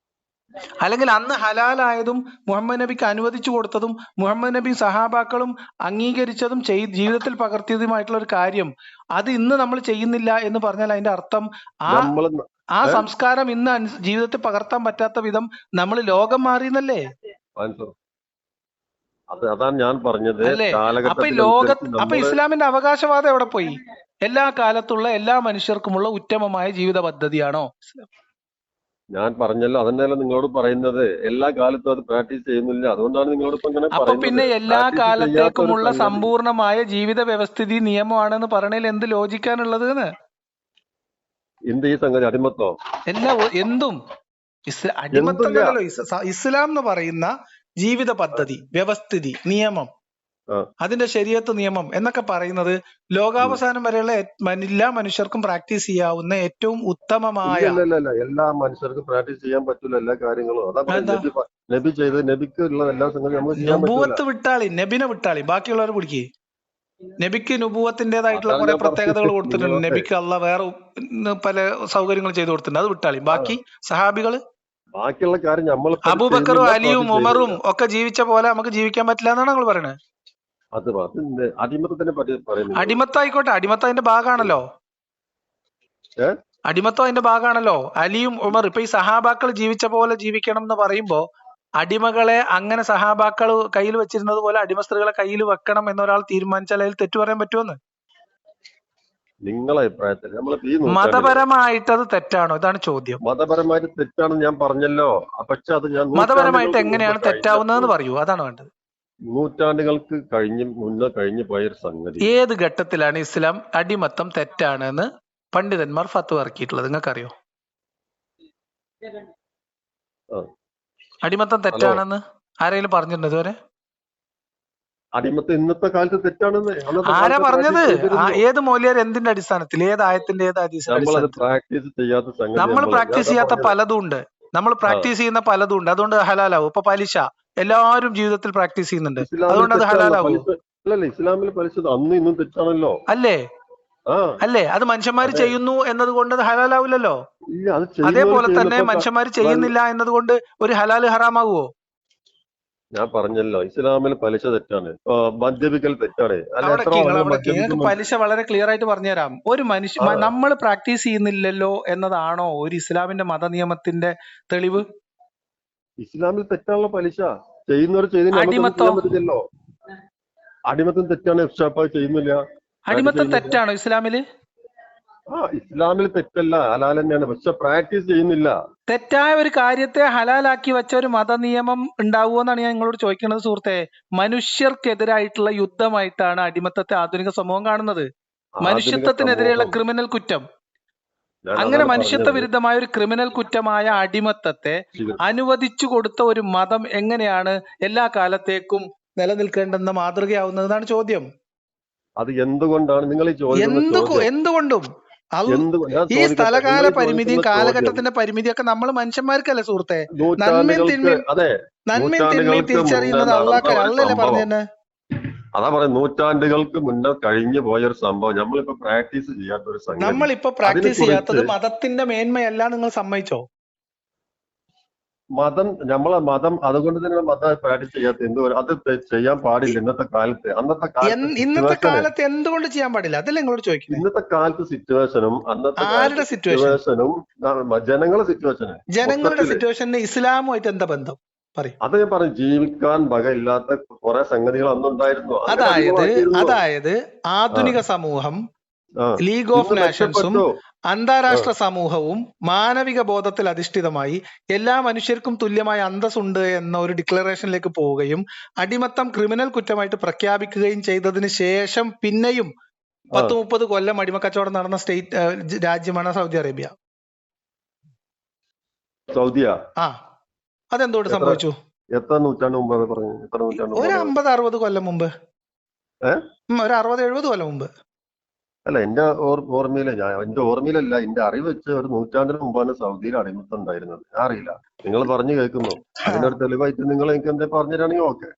[SPEAKER 1] അല്ലെങ്കിൽ അന്ന് ഹലാലായതും മുഹമ്മദ് നബിക്ക് അനുവദിച്ചു കൊടുത്തതും മുഹമ്മദ് നബി സഹാബാക്കളും അംഗീകരിച്ചതും ജീവിതത്തിൽ പകർത്തിയതുമായിട്ടുള്ള ഒരു കാര്യം അത് ഇന്ന് നമ്മൾ ചെയ്യുന്നില്ല എന്ന് പറഞ്ഞാൽ അതിന്റെ അർത്ഥം
[SPEAKER 2] നമ്മള്
[SPEAKER 1] ആ സംസ്കാരം ഇന്ന് ജീവിതത്തിൽ പകർത്താൻ പറ്റാത്ത വിധം നമ്മൾ ലോകം മാറിയെന്നല്ലേ?
[SPEAKER 2] അതാണ് ഞാൻ പറഞ്ഞത്.
[SPEAKER 1] അല്ലേ? അപ്പൊ
[SPEAKER 2] കാലഘട്ടത്തിനനുസരിച്ച്
[SPEAKER 1] ഇസ്ലാമിന്റെ അവകാശവാദം എവിടെ പോയി? എല്ലാ കാലത്തുള്ള എല്ലാ മനുഷ്യർക്കുമുള്ള ഉത്തമമായ ജീവിത പദ്ധതിയാണോ ഇസ്ലാം?
[SPEAKER 2] ഞാൻ പറഞ്ഞല്ലോ, അതന്നെയല്ല നിങ്ങളോട് പറയുന്നത്. എല്ലാ കാലത്തും അത് പ്രാക്ടീസ് ചെയ്യുന്നില്ല, അതുകൊണ്ടാണ് നിങ്ങളോട് ഇപ്പൊ ഇങ്ങനെ
[SPEAKER 1] അപ്പൊ
[SPEAKER 2] പറയുന്നത്.
[SPEAKER 1] പിന്നെ എല്ലാ
[SPEAKER 2] പ്രാക്ടീസ് ചെയ്യാത്ത ഒരു
[SPEAKER 1] കാലത്തേക്കുമുള്ള
[SPEAKER 2] സംഗതി
[SPEAKER 1] സമ്പൂർണമായ ജീവിത വ്യവസ്ഥിതി നിയമമാണെന്ന് പറയണതിൽ എന്ത് ലോജിക്കാനുള്ളത് എന്ന്?
[SPEAKER 2] എന്ത് ഈ സംഗതി അടിമത്തോ?
[SPEAKER 1] എന്തും അടിമത്തം
[SPEAKER 2] എന്തില്ല.
[SPEAKER 1] എന്നല്ലല്ലോ ഇസ്ലാം എന്ന് പറയുന്ന ജീവിത പദ്ധതി, വ്യവസ്ഥിതി, നിയമം,
[SPEAKER 2] ആ,
[SPEAKER 1] അതിന്റെ ശരീഅത്ത് നിയമം എന്നൊക്കെ പറയുന്നത്
[SPEAKER 2] ഉം.
[SPEAKER 1] ലോകാവസാനം വരെയുള്ള എല്ലാ മനുഷ്യർക്കും പ്രാക്ടീസ് ചെയ്യാവുന്ന ഏറ്റവും ഉത്തമമായ.
[SPEAKER 2] ഇല്ല, എല്ലാ മനുഷ്യർക്കും പ്രാക്ടീസ് ചെയ്യാൻ പറ്റൂല എല്ലാ കാര്യങ്ങളും. അതാ
[SPEAKER 1] എന്താ
[SPEAKER 2] പറയുന്നത്, നബി ചെയ്ത് നബിക്ക് ഉള്ള എല്ലാ സംഗതിയും നമുക്ക് ചെയ്യാൻ പറ്റൂല.
[SPEAKER 1] നുബുവത്ത് വിട്ടാളി, നബിനെ വിട്ടാളി, ബാക്കിയുള്ളവർ പിടിക്ക്. നബിക്ക് നുബുവത്തിന്റേതായിട്ടുള്ള
[SPEAKER 2] അതാണ്
[SPEAKER 1] കുറെ
[SPEAKER 2] ഞാൻ
[SPEAKER 1] പ്രത്യേകതകൾ
[SPEAKER 2] പറഞ്ഞത്.
[SPEAKER 1] കൊടുത്തിട്ടുണ്ട്.
[SPEAKER 2] നിങ്ങളൊക്കെ
[SPEAKER 1] നബിക്ക് അള്ളാഹ് വേറെ പല സൗകര്യങ്ങൾ ചെയ്തു കൊടുത്തിട്ടുണ്ട്, അത് വിട്ടാളി. ബാക്കി സഹാബികള്,
[SPEAKER 2] ബാക്കിയുള്ള കാര്യം നമ്മളിപ്പോ
[SPEAKER 1] അബൂബക്കറും
[SPEAKER 2] ചെയ്യുന്നില്ല,
[SPEAKER 1] അലിയും
[SPEAKER 2] ആദ്യം
[SPEAKER 1] ഉമറും
[SPEAKER 2] ചെയ്തില്ല.
[SPEAKER 1] ഒക്കെ ജീവിച്ച പോലെ നമുക്ക് ജീവിക്കാൻ പറ്റില്ല എന്നാണ് നിങ്ങൾ പറയുന്നത്.
[SPEAKER 2] അത് അടിമത്തത്തിനെ പറ്റി പറയുന്നത്.
[SPEAKER 1] അടിമത്തം ആയിക്കോട്ടെ, അടിമത്തം അതിന്റെ ഭാഗമാണല്ലോ. അടിമത്തം അതിന്റെ ഭാഗമാണല്ലോ. അലിയും ഉമർ, ഇപ്പൊ ഈ സഹാബാക്കൾ ജീവിച്ച പോലെ ജീവിക്കണം എന്ന് പറയുമ്പോ അടിമകളെ അങ്ങനെ സഹാബാക്കൾ കയ്യിൽ വെച്ചിരുന്നത് പോലെ അടിമ സ്ത്രീകളെ കയ്യിൽ വെക്കണം എന്നൊരാൾ തീരുമാനിച്ചാൽ അതിൽ തെറ്റു പറയാൻ പറ്റുമെന്ന്?
[SPEAKER 2] നിങ്ങളെ അഭിപ്രായത്തിൽ നമ്മളിപ്പോ ഈ
[SPEAKER 1] മതപരമായിട്ട് അത് തെറ്റാണോ? ഇതാണ് ചോദ്യം.
[SPEAKER 2] മതപരമായിട്ട് തെറ്റാണെന്ന് ഞാൻ പറഞ്ഞല്ലോ. പക്ഷെ അത് ഞാൻ
[SPEAKER 1] മതപരമായിട്ട് എങ്ങനെയാണ് തെറ്റാവുന്നതെന്ന് പറയൂ, അതാണ് വേണ്ടത്.
[SPEAKER 2] നൂറ്റാണ്ടുകൾക്ക് മുന്നേ കഴിഞ്ഞു പോയൊരു സംഗതി.
[SPEAKER 1] ഏത് ഘട്ടത്തിലാണ് ഇസ്ലാം അടിമത്തം തെറ്റാണെന്ന് പണ്ഡിതന്മാർ ഫത്വ ഇറക്കിയിട്ടുള്ളത് നിങ്ങൾക്കറിയോ? അടിമത്തം തെറ്റാണെന്ന് ആരെങ്കിലും പറഞ്ഞിട്ടുണ്ട് ഇതുവരെ?
[SPEAKER 2] അടിമത്തം ഇന്നത്തെ കാലത്ത് തെറ്റാണെന്ന്
[SPEAKER 1] ആരാ പറഞ്ഞത്? ഏത് മൗലിയർ, എന്തിന്റെ അടിസ്ഥാനത്തിൽ, ഏത് ആയത്തിന്റെ, ഏത് ഹദീസിന്റെ അടിസ്ഥാനത്തിൽ?
[SPEAKER 2] പ്രാക്ടീസ് ചെയ്യാത്ത സംഗതി
[SPEAKER 1] നമ്മൾ പ്രാക്ടീസ് ചെയ്യാത്ത പലതും ഉണ്ട്, നമ്മൾ പ്രാക്ടീസ് ചെയ്യുന്ന പലതും ഉണ്ട്, അതുകൊണ്ട് ഹലാലാവും. ഇപ്പൊ പലിശ എല്ലാവരും ജീവിതത്തിൽ പ്രാക്ടീസ് ചെയ്യുന്നുണ്ട്, അതുകൊണ്ട് അത് ഹലാലാവും.
[SPEAKER 2] ഇസ്ലാമിൽ പലിശ അന്നും ഇന്നും തെറ്റാണല്ലോ.
[SPEAKER 1] അല്ലേ? അല്ലേ? അത് മനുഷ്യന്മാർ ചെയ്യുന്നു എന്നതുകൊണ്ട് അത് ഹലാലാവില്ലല്ലോ. അതേപോലെ തന്നെ മനുഷ്യന്മാർ ചെയ്യുന്നില്ല എന്നതുകൊണ്ട് ഒരു ഹലാല് ഹറാമാകുവോ?
[SPEAKER 2] ഞാൻ പറഞ്ഞല്ലോ, ഇസ്ലാമിൽ പലിശ തെറ്റാണ്, മദ്യപിക്കൽ തെറ്റാണ്.
[SPEAKER 1] പലിശ വളരെ ക്ലിയർ ആയിട്ട് പറഞ്ഞുതരാം. ഒരു മനുഷ്യ നമ്മൾ പ്രാക്ടീസ് ചെയ്യുന്നില്ലല്ലോ എന്നതാണോ ഒരു ഇസ്ലാമിന്റെ മത നിയമത്തിന്റെ തെളിവ്?
[SPEAKER 2] ഇസ്ലാമിൽ തെറ്റാണല്ലോ പലിശ. ചെയ്യുന്നവർ ചെയ്തില്ലല്ലോ. അടിമത്തം തെറ്റാണ്, ചെയ്യുന്നില്ല.
[SPEAKER 1] അടിമത്തം തെറ്റാണോ ഇസ്ലാമില്?
[SPEAKER 2] ഇസ്ലാമിൽ തെറ്റല്ല, ഹലാൽ തന്നെയാണ്, പക്ഷെ പ്രാക്ടീസ് ചെയ്യുന്നില്ല.
[SPEAKER 1] തെറ്റായ ഒരു കാര്യത്തെ ഹലാലാക്കി വെച്ച ഒരു മത നിയമം ഉണ്ടാവുമെന്നാണ് ഞാൻ നിങ്ങളോട് ചോദിക്കുന്നത് സുഹൃത്തെ. മനുഷ്യർക്കെതിരായിട്ടുള്ള യുദ്ധമായിട്ടാണ് അടിമത്തത്തെ ആധുനിക സമൂഹം കാണുന്നത്. മനുഷ്യത്വത്തിനെതിരെയുള്ള ക്രിമിനൽ കുറ്റം. അങ്ങനെ മനുഷ്യത്വ വിരുദ്ധമായ ഒരു ക്രിമിനൽ കുറ്റമായ അടിമത്തത്തെ അനുവദിച്ചു കൊടുത്ത ഒരു മതം എങ്ങനെയാണ് എല്ലാ കാലത്തേക്കും നിലനിൽക്കേണ്ടെന്ന മാതൃകയാവുന്നതാണ് ചോദ്യം.
[SPEAKER 2] അത് എന്തുകൊണ്ടാണ് നിങ്ങൾ ഈ ചോദ്യം?
[SPEAKER 1] എന്തുകൊണ്ടും ഈ സ്ഥലകാല പരിമിതിയും കാലഘട്ടത്തിന്റെ പരിമിതിയൊക്കെ നമ്മൾ മനുഷ്യന്മാർക്കല്ലേ സുഹൃത്തെ? നന്മയും തിന്മയും തിരിച്ചറിയുന്നത് അള്ളാഹല്ലേ പറഞ്ഞു തന്നെ.
[SPEAKER 2] അതാ പറയാം, നൂറ്റാണ്ടുകൾക്ക് മുന്നേ കഴിഞ്ഞു പോയൊരു സംഭവം നമ്മളിപ്പോ പ്രാക്ടീസ് ചെയ്യാത്ത ഒരു സംഗതി.
[SPEAKER 1] നമ്മളിപ്പോ പ്രാക്ടീസ് ചെയ്യാത്തത് മതത്തിന്റെ മേന്മയല്ല, നിങ്ങൾ സമ്മതിച്ചോ?
[SPEAKER 2] നമ്മളെ മതം അതുകൊണ്ട് തന്നെ മതം പ്രാക്ടീസ് ചെയ്യാത്ത എന്തുകൊണ്ട്? അത് ചെയ്യാൻ പാടില്ല ഇന്നത്തെ കാലത്ത്.
[SPEAKER 1] ഇന്നത്തെ കാലത്ത് എന്തുകൊണ്ട് ചെയ്യാൻ പാടില്ല? അതല്ലേ നിങ്ങളോട് ചോദിക്കുന്നത്.
[SPEAKER 2] ഇന്നത്തെ കാലത്ത് സിറ്റുവേഷനും അന്നത്തെ സിറ്റുവേഷനും
[SPEAKER 1] ജനങ്ങളുടെ സിറ്റുവേഷന് ഇസ്ലാമുമായിട്ട് എന്താ ബന്ധം?
[SPEAKER 2] അത് ഞാൻ പറഞ്ഞു, ജീവിക്കാൻ വകയില്ലാത്ത കുറെ സംഗതികൾ അന്നുണ്ടായിരുന്നു.
[SPEAKER 1] അതായത് ആധുനിക സമൂഹം, ലീഗ് ഓഫ് നേഷൻസും അന്താരാഷ്ട്ര സമൂഹവും മാനവിക ബോധത്തിൽ അധിഷ്ഠിതമായി എല്ലാ മനുഷ്യർക്കും തുല്യമായ അന്തസ്സുണ്ട് എന്ന ഒരു ഡിക്ലറേഷനിലേക്ക് പോവുകയും അടിമത്തം ക്രിമിനൽ കുറ്റമായിട്ട് പ്രഖ്യാപിക്കുകയും ചെയ്തതിന് ശേഷം പിന്നെയും 10-30 കൊല്ലം അടിമക്കച്ചവടം നടന്ന രാജ്യമാണ് സൗദി അറേബ്യ. അതെന്തോട് സംഭവിച്ചു?
[SPEAKER 2] എത്ര നൂറ്റാണ്ട് മുമ്പ് പറഞ്ഞു?
[SPEAKER 1] ഒരു 50-60 കൊല്ലം മുമ്പ്, ഒരു 60-70 കൊല്ലം മുമ്പ്.
[SPEAKER 2] അല്ല, എന്റെ ഓർമ്മയിലല്ല, എന്റെ അറിവ് വെച്ച് ഒരു നൂറ്റാണ്ടിന് മുമ്പാണ് സൗദിയിൽ അടിമത്തം ഉണ്ടായിരുന്നത്. അറിയില്ല, നിങ്ങൾ പറഞ്ഞു കേൾക്കുന്നു. അതിനൊരു തെളിവായിട്ട് നിങ്ങൾ എനിക്ക് എന്താ പറഞ്ഞിട്ടാണെങ്കിൽ ഓക്കെ.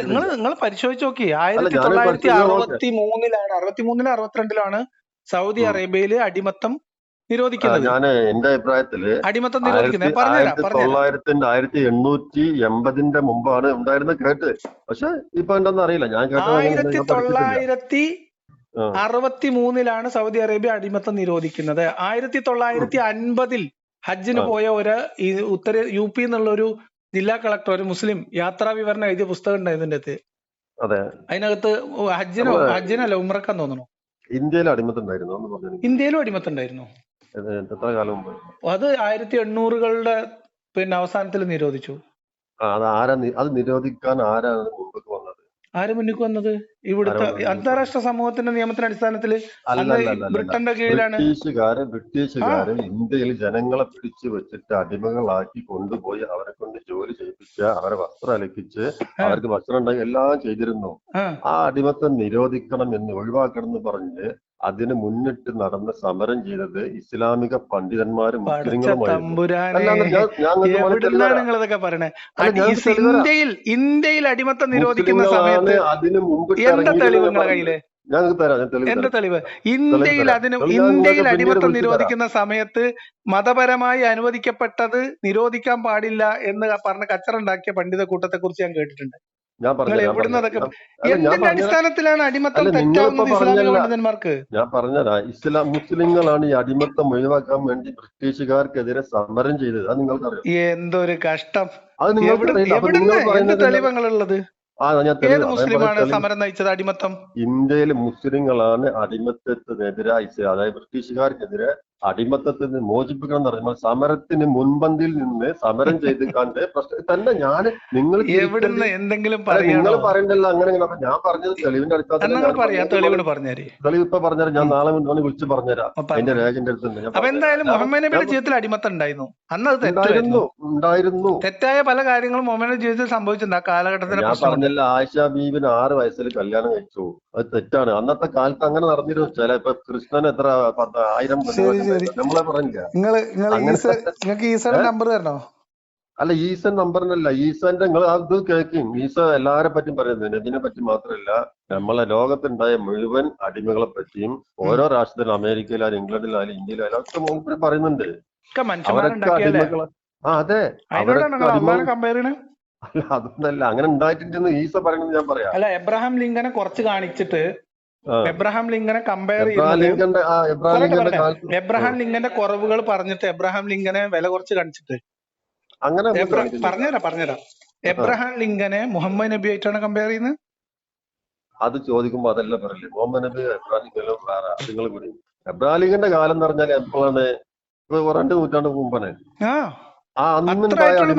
[SPEAKER 1] നിങ്ങൾ പരിശോധിച്ച് നോക്കി. 1963-ലാണ് 62-ലാണ് സൗദി അറേബ്യയില് അടിമത്തം നിരോധിക്കുന്നത്.
[SPEAKER 2] ഞാൻ എന്റെ അഭിപ്രായത്തില്
[SPEAKER 1] അടിമത്തം നിരോധിക്കുന്നത്
[SPEAKER 2] 1880 മുമ്പാണ് ഉണ്ടായിരുന്നത് കേട്ട്. പക്ഷെ ഇപ്പൊ എന്താണെന്ന് അറിയില്ല, ഞാൻ കേട്ടത്
[SPEAKER 1] 1963-ലാണ് സൗദി അറേബ്യ അടിമത്തം നിരോധിക്കുന്നത്. 1950-ൽ ഹജ്ജിന് പോയ ഒരു UP എന്നുള്ള ഒരു ജില്ലാ കളക്ടർ, ഒരു മുസ്ലിം യാത്രാ വിവരണം എഴുതിയ പുസ്തകം ഉണ്ട് ഇതിന്റെ അതിനകത്ത്. ഹജ്ജിനല്ല ഉംറക്കാന്ന് തോന്നുന്നു.
[SPEAKER 2] ഇന്ത്യയിലും അടിമത്തം ഉണ്ടായിരുന്നു. എത്ര കാലം മുമ്പ്?
[SPEAKER 1] അത് 1800-കളുടെ അവസാനത്തിൽ നിരോധിച്ചു.
[SPEAKER 2] അത് അത് നിരോധിക്കാൻ ആരാണ് മുമ്പ് വന്നത്?
[SPEAKER 1] ആര് മുന്നിക്ക് വന്നത്? ഇവിടുത്തെ അന്താരാഷ്ട്ര സമൂഹത്തിന്റെ നിയമത്തിന്റെ അടിസ്ഥാനത്തിൽ. അന്ന് ബ്രിട്ടന്റെ കീഴിലാണ്.
[SPEAKER 2] ബ്രിട്ടീഷുകാര് ഇന്ത്യയിൽ ജനങ്ങളെ പിടിച്ചു വെച്ചിട്ട് അടിമകളാക്കി കൊണ്ടുപോയി അവരെ കൊണ്ട് ജോലി ചെയ്യിപ്പിച്ച, അവരെ വസ്ത്രം അലക്കിച്ച് അവർക്ക് ഭക്ഷണം ഉണ്ടാക്കി എല്ലാം ചെയ്തിരുന്നു. ആ അടിമത്തം നിരോധിക്കണം എന്ന് ഒഴിവാക്കണം എന്ന് പറഞ്ഞ് അതിന് മുന്നിട്ട് നടന്ന് സമരം ചെയ്തത് ഇസ്ലാമിക പണ്ഡിതന്മാരും
[SPEAKER 1] നിങ്ങളിതൊക്കെ പറയണേ? ഇന്ത്യയിൽ അടിമത്തം നിരോധിക്കുന്ന സമയത്ത്
[SPEAKER 2] അതിന് മുമ്പ്
[SPEAKER 1] എന്താ തെളിവ് നിങ്ങളെ കയ്യില്? എന്താ തെളിവ്? ഇന്ത്യയിൽ അടിമത്തം നിരോധിക്കുന്ന സമയത്ത് മതപരമായി അനുവദിക്കപ്പെട്ടത് നിരോധിക്കാൻ പാടില്ല എന്ന് പറഞ്ഞ് കച്ചറുണ്ടാക്കിയ പണ്ഡിത കൂട്ടത്തെ കുറിച്ച് ഞാൻ കേട്ടിട്ടുണ്ട്. നിങ്ങൾ എവിടുന്ന് അതൊക്കെ എന്തിന്റെ അടിസ്ഥാനത്തിലാണ് അടിമത്തം തെറ്റാവുന്നത് ഇസ്ലാമിക പണ്ഡിതന്മാർക്ക്?
[SPEAKER 2] ഞാൻ പറഞ്ഞതാ, മുസ്ലിങ്ങളാണ് ഈ അടിമത്തം ഒഴിവാക്കാൻ വേണ്ടി ബ്രിട്ടീഷുകാർക്കെതിരെ സമരം ചെയ്തത്. അത് നിങ്ങൾക്കറിയാം.
[SPEAKER 1] എന്തൊരു കഷ്ടം! എന്ത് തെളിവങ്ങളുള്ളത്? ഏത് മുസ്ലിമാണ് സമരം നയിച്ചത് അടിമത്തം?
[SPEAKER 2] ഇന്ത്യയിലെ മുസ്ലിങ്ങളാണ് അടിമത്തത്തിനെതിരായി, അതായത് ബ്രിട്ടീഷുകാർക്കെതിരെ അടിമത്തത്തിന് മോചിപ്പിക്കണം എന്ന് പറയുമ്പോൾ സമരത്തിന് മുൻപന്തിയിൽ നിന്ന് സമരം ചെയ്ത് കണ്ട് തന്നെ ഞാൻ നിങ്ങൾ
[SPEAKER 1] എന്തെങ്കിലും
[SPEAKER 2] നിങ്ങൾ പറയണ്ടല്ലോ അങ്ങനെ. ഞാൻ പറഞ്ഞത് തെളിവിന്റെ അടിസ്ഥാനത്തിൽ തെളിവ് ഇപ്പൊ പറഞ്ഞാൽ ഞാൻ നാളെ മുന്നേ വിളിച്ച് പറഞ്ഞുതരാം. അതിന്റെ രേഖന്റെ അടുത്തുണ്ട്.
[SPEAKER 1] അപ്പൊ എന്തായാലും മുഹമ്മദ് നബിയുടെ ജീവിതത്തിൽ അടിമത്തം ഉണ്ടായിരുന്നു. അന്ന് അത്
[SPEAKER 2] ഉണ്ടായിരുന്നു.
[SPEAKER 1] തെറ്റായ പല കാര്യങ്ങളും മുഹമ്മദ് നബിയുടെ ജീവിതത്തിൽ സംഭവിച്ചിട്ടുണ്ട് ആ കാലഘട്ടത്തിൽ.
[SPEAKER 2] ഞാൻ പറഞ്ഞില്ല, ആയിഷ ബീവിന് 6 വയസ്സിൽ കല്യാണം കഴിച്ചു. അത് തെറ്റാണ്. അന്നത്തെ കാലത്ത് അങ്ങനെ നടന്നിരുന്നു. ചില ഇപ്പൊ കൃഷ്ണൻ എത്ര 1000 നമ്മളെ പറഞ്ഞില്ല.
[SPEAKER 1] നിങ്ങൾക്ക് ഈസയുടെ നമ്പർ തരണോ?
[SPEAKER 2] അല്ല, ഈസൻ നമ്പറിനല്ല, ഈസന്റെ നിങ്ങൾ അത് കേൾക്കും. ഈസ എല്ലാരെ പറ്റിയും പറയുന്നത് നബിനെ പറ്റി മാത്രമല്ല, നമ്മളെ ലോകത്തുണ്ടായ മുഴുവൻ അടിമകളെ പറ്റിയും ഓരോ രാഷ്ട്രത്തിലും, അമേരിക്കയിലായാലും ഇംഗ്ലണ്ടിലായാലും ഇന്ത്യയിലായാലും ഒക്കെ മൂപ്പര് പറയുന്നുണ്ട്. അവരൊക്കെ അടിമകളെ. അതെ, അല്ല അതൊന്നല്ല, അങ്ങനെ ഉണ്ടായിട്ടുണ്ടെന്ന് ഈസ പറയണെന്ന് ഞാൻ പറയാം.
[SPEAKER 1] അല്ല, എബ്രഹാം ലിങ്കനെ കുറച്ച് കാണിച്ചിട്ട് എബ്രഹാം ലിങ്കനെ കമ്പയർ എബ്രഹാം ലിങ്കന്റെ കുറവുകൾ പറഞ്ഞിട്ട് എബ്രഹാം ലിങ്കനെ വില കുറച്ച് കാണിച്ചിട്ട്
[SPEAKER 2] അങ്ങനെ
[SPEAKER 1] പറഞ്ഞുതരാം. എബ്രഹാം ലിങ്കനെ മുഹമ്മദ് നബി ആയിട്ടാണ് കമ്പയർ ചെയ്യുന്നത്.
[SPEAKER 2] അത് ചോദിക്കുമ്പോ അതല്ല പറയില്ലേ, മുഹമ്മദ് നബി നിങ്ങൾ കൂടി. എബ്രഹാം ലിങ്കന്റെ കാലം എന്ന് പറഞ്ഞാൽ എപ്പോഴാണ്? 2 നൂറ്റാണ്ട് മുമ്പാണ്.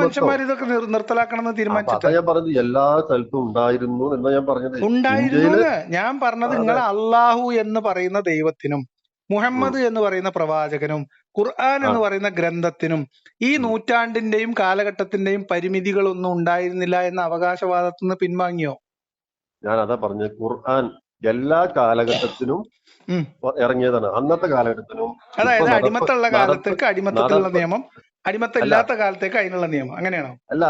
[SPEAKER 1] മനുഷ്യന്മാർ ഇതൊക്കെ നിർത്തലാക്കണമെന്ന് തീരുമാനിച്ചിട്ട്
[SPEAKER 2] ഞാൻ പറഞ്ഞത് എല്ലാ സ്ഥലത്തും ഉണ്ടായിരുന്നു എന്നാ ഞാൻ പറഞ്ഞത്.
[SPEAKER 1] ഞാൻ പറഞ്ഞത് നിങ്ങൾ അള്ളാഹു എന്ന് പറയുന്ന ദൈവത്തിനും മുഹമ്മദ് എന്ന് പറയുന്ന പ്രവാചകനും ഖുർആൻ എന്ന് പറയുന്ന ഗ്രന്ഥത്തിനും ഈ നൂറ്റാണ്ടിന്റെയും കാലഘട്ടത്തിന്റെയും പരിമിതികളൊന്നും ഉണ്ടായിരുന്നില്ല എന്ന അവകാശവാദത്തിൽ നിന്ന് പിൻവാങ്ങിയോ?
[SPEAKER 2] ഞാൻ അതാ പറഞ്ഞത്, ഖുർആൻ എല്ലാ കാലഘട്ടത്തിനും ഇറങ്ങിയതാണ്. അന്നത്തെ കാലഘട്ടത്തിനും,
[SPEAKER 1] അതായത് അടിമത്തുള്ള കാലത്തേക്ക് അടിമത്തത്തിലുള്ള നിയമം, അടിമത്തം ഇല്ലാത്ത കാലത്തേക്ക് അതിനുള്ള നിയമം, അങ്ങനെയാണോ?
[SPEAKER 2] അല്ല,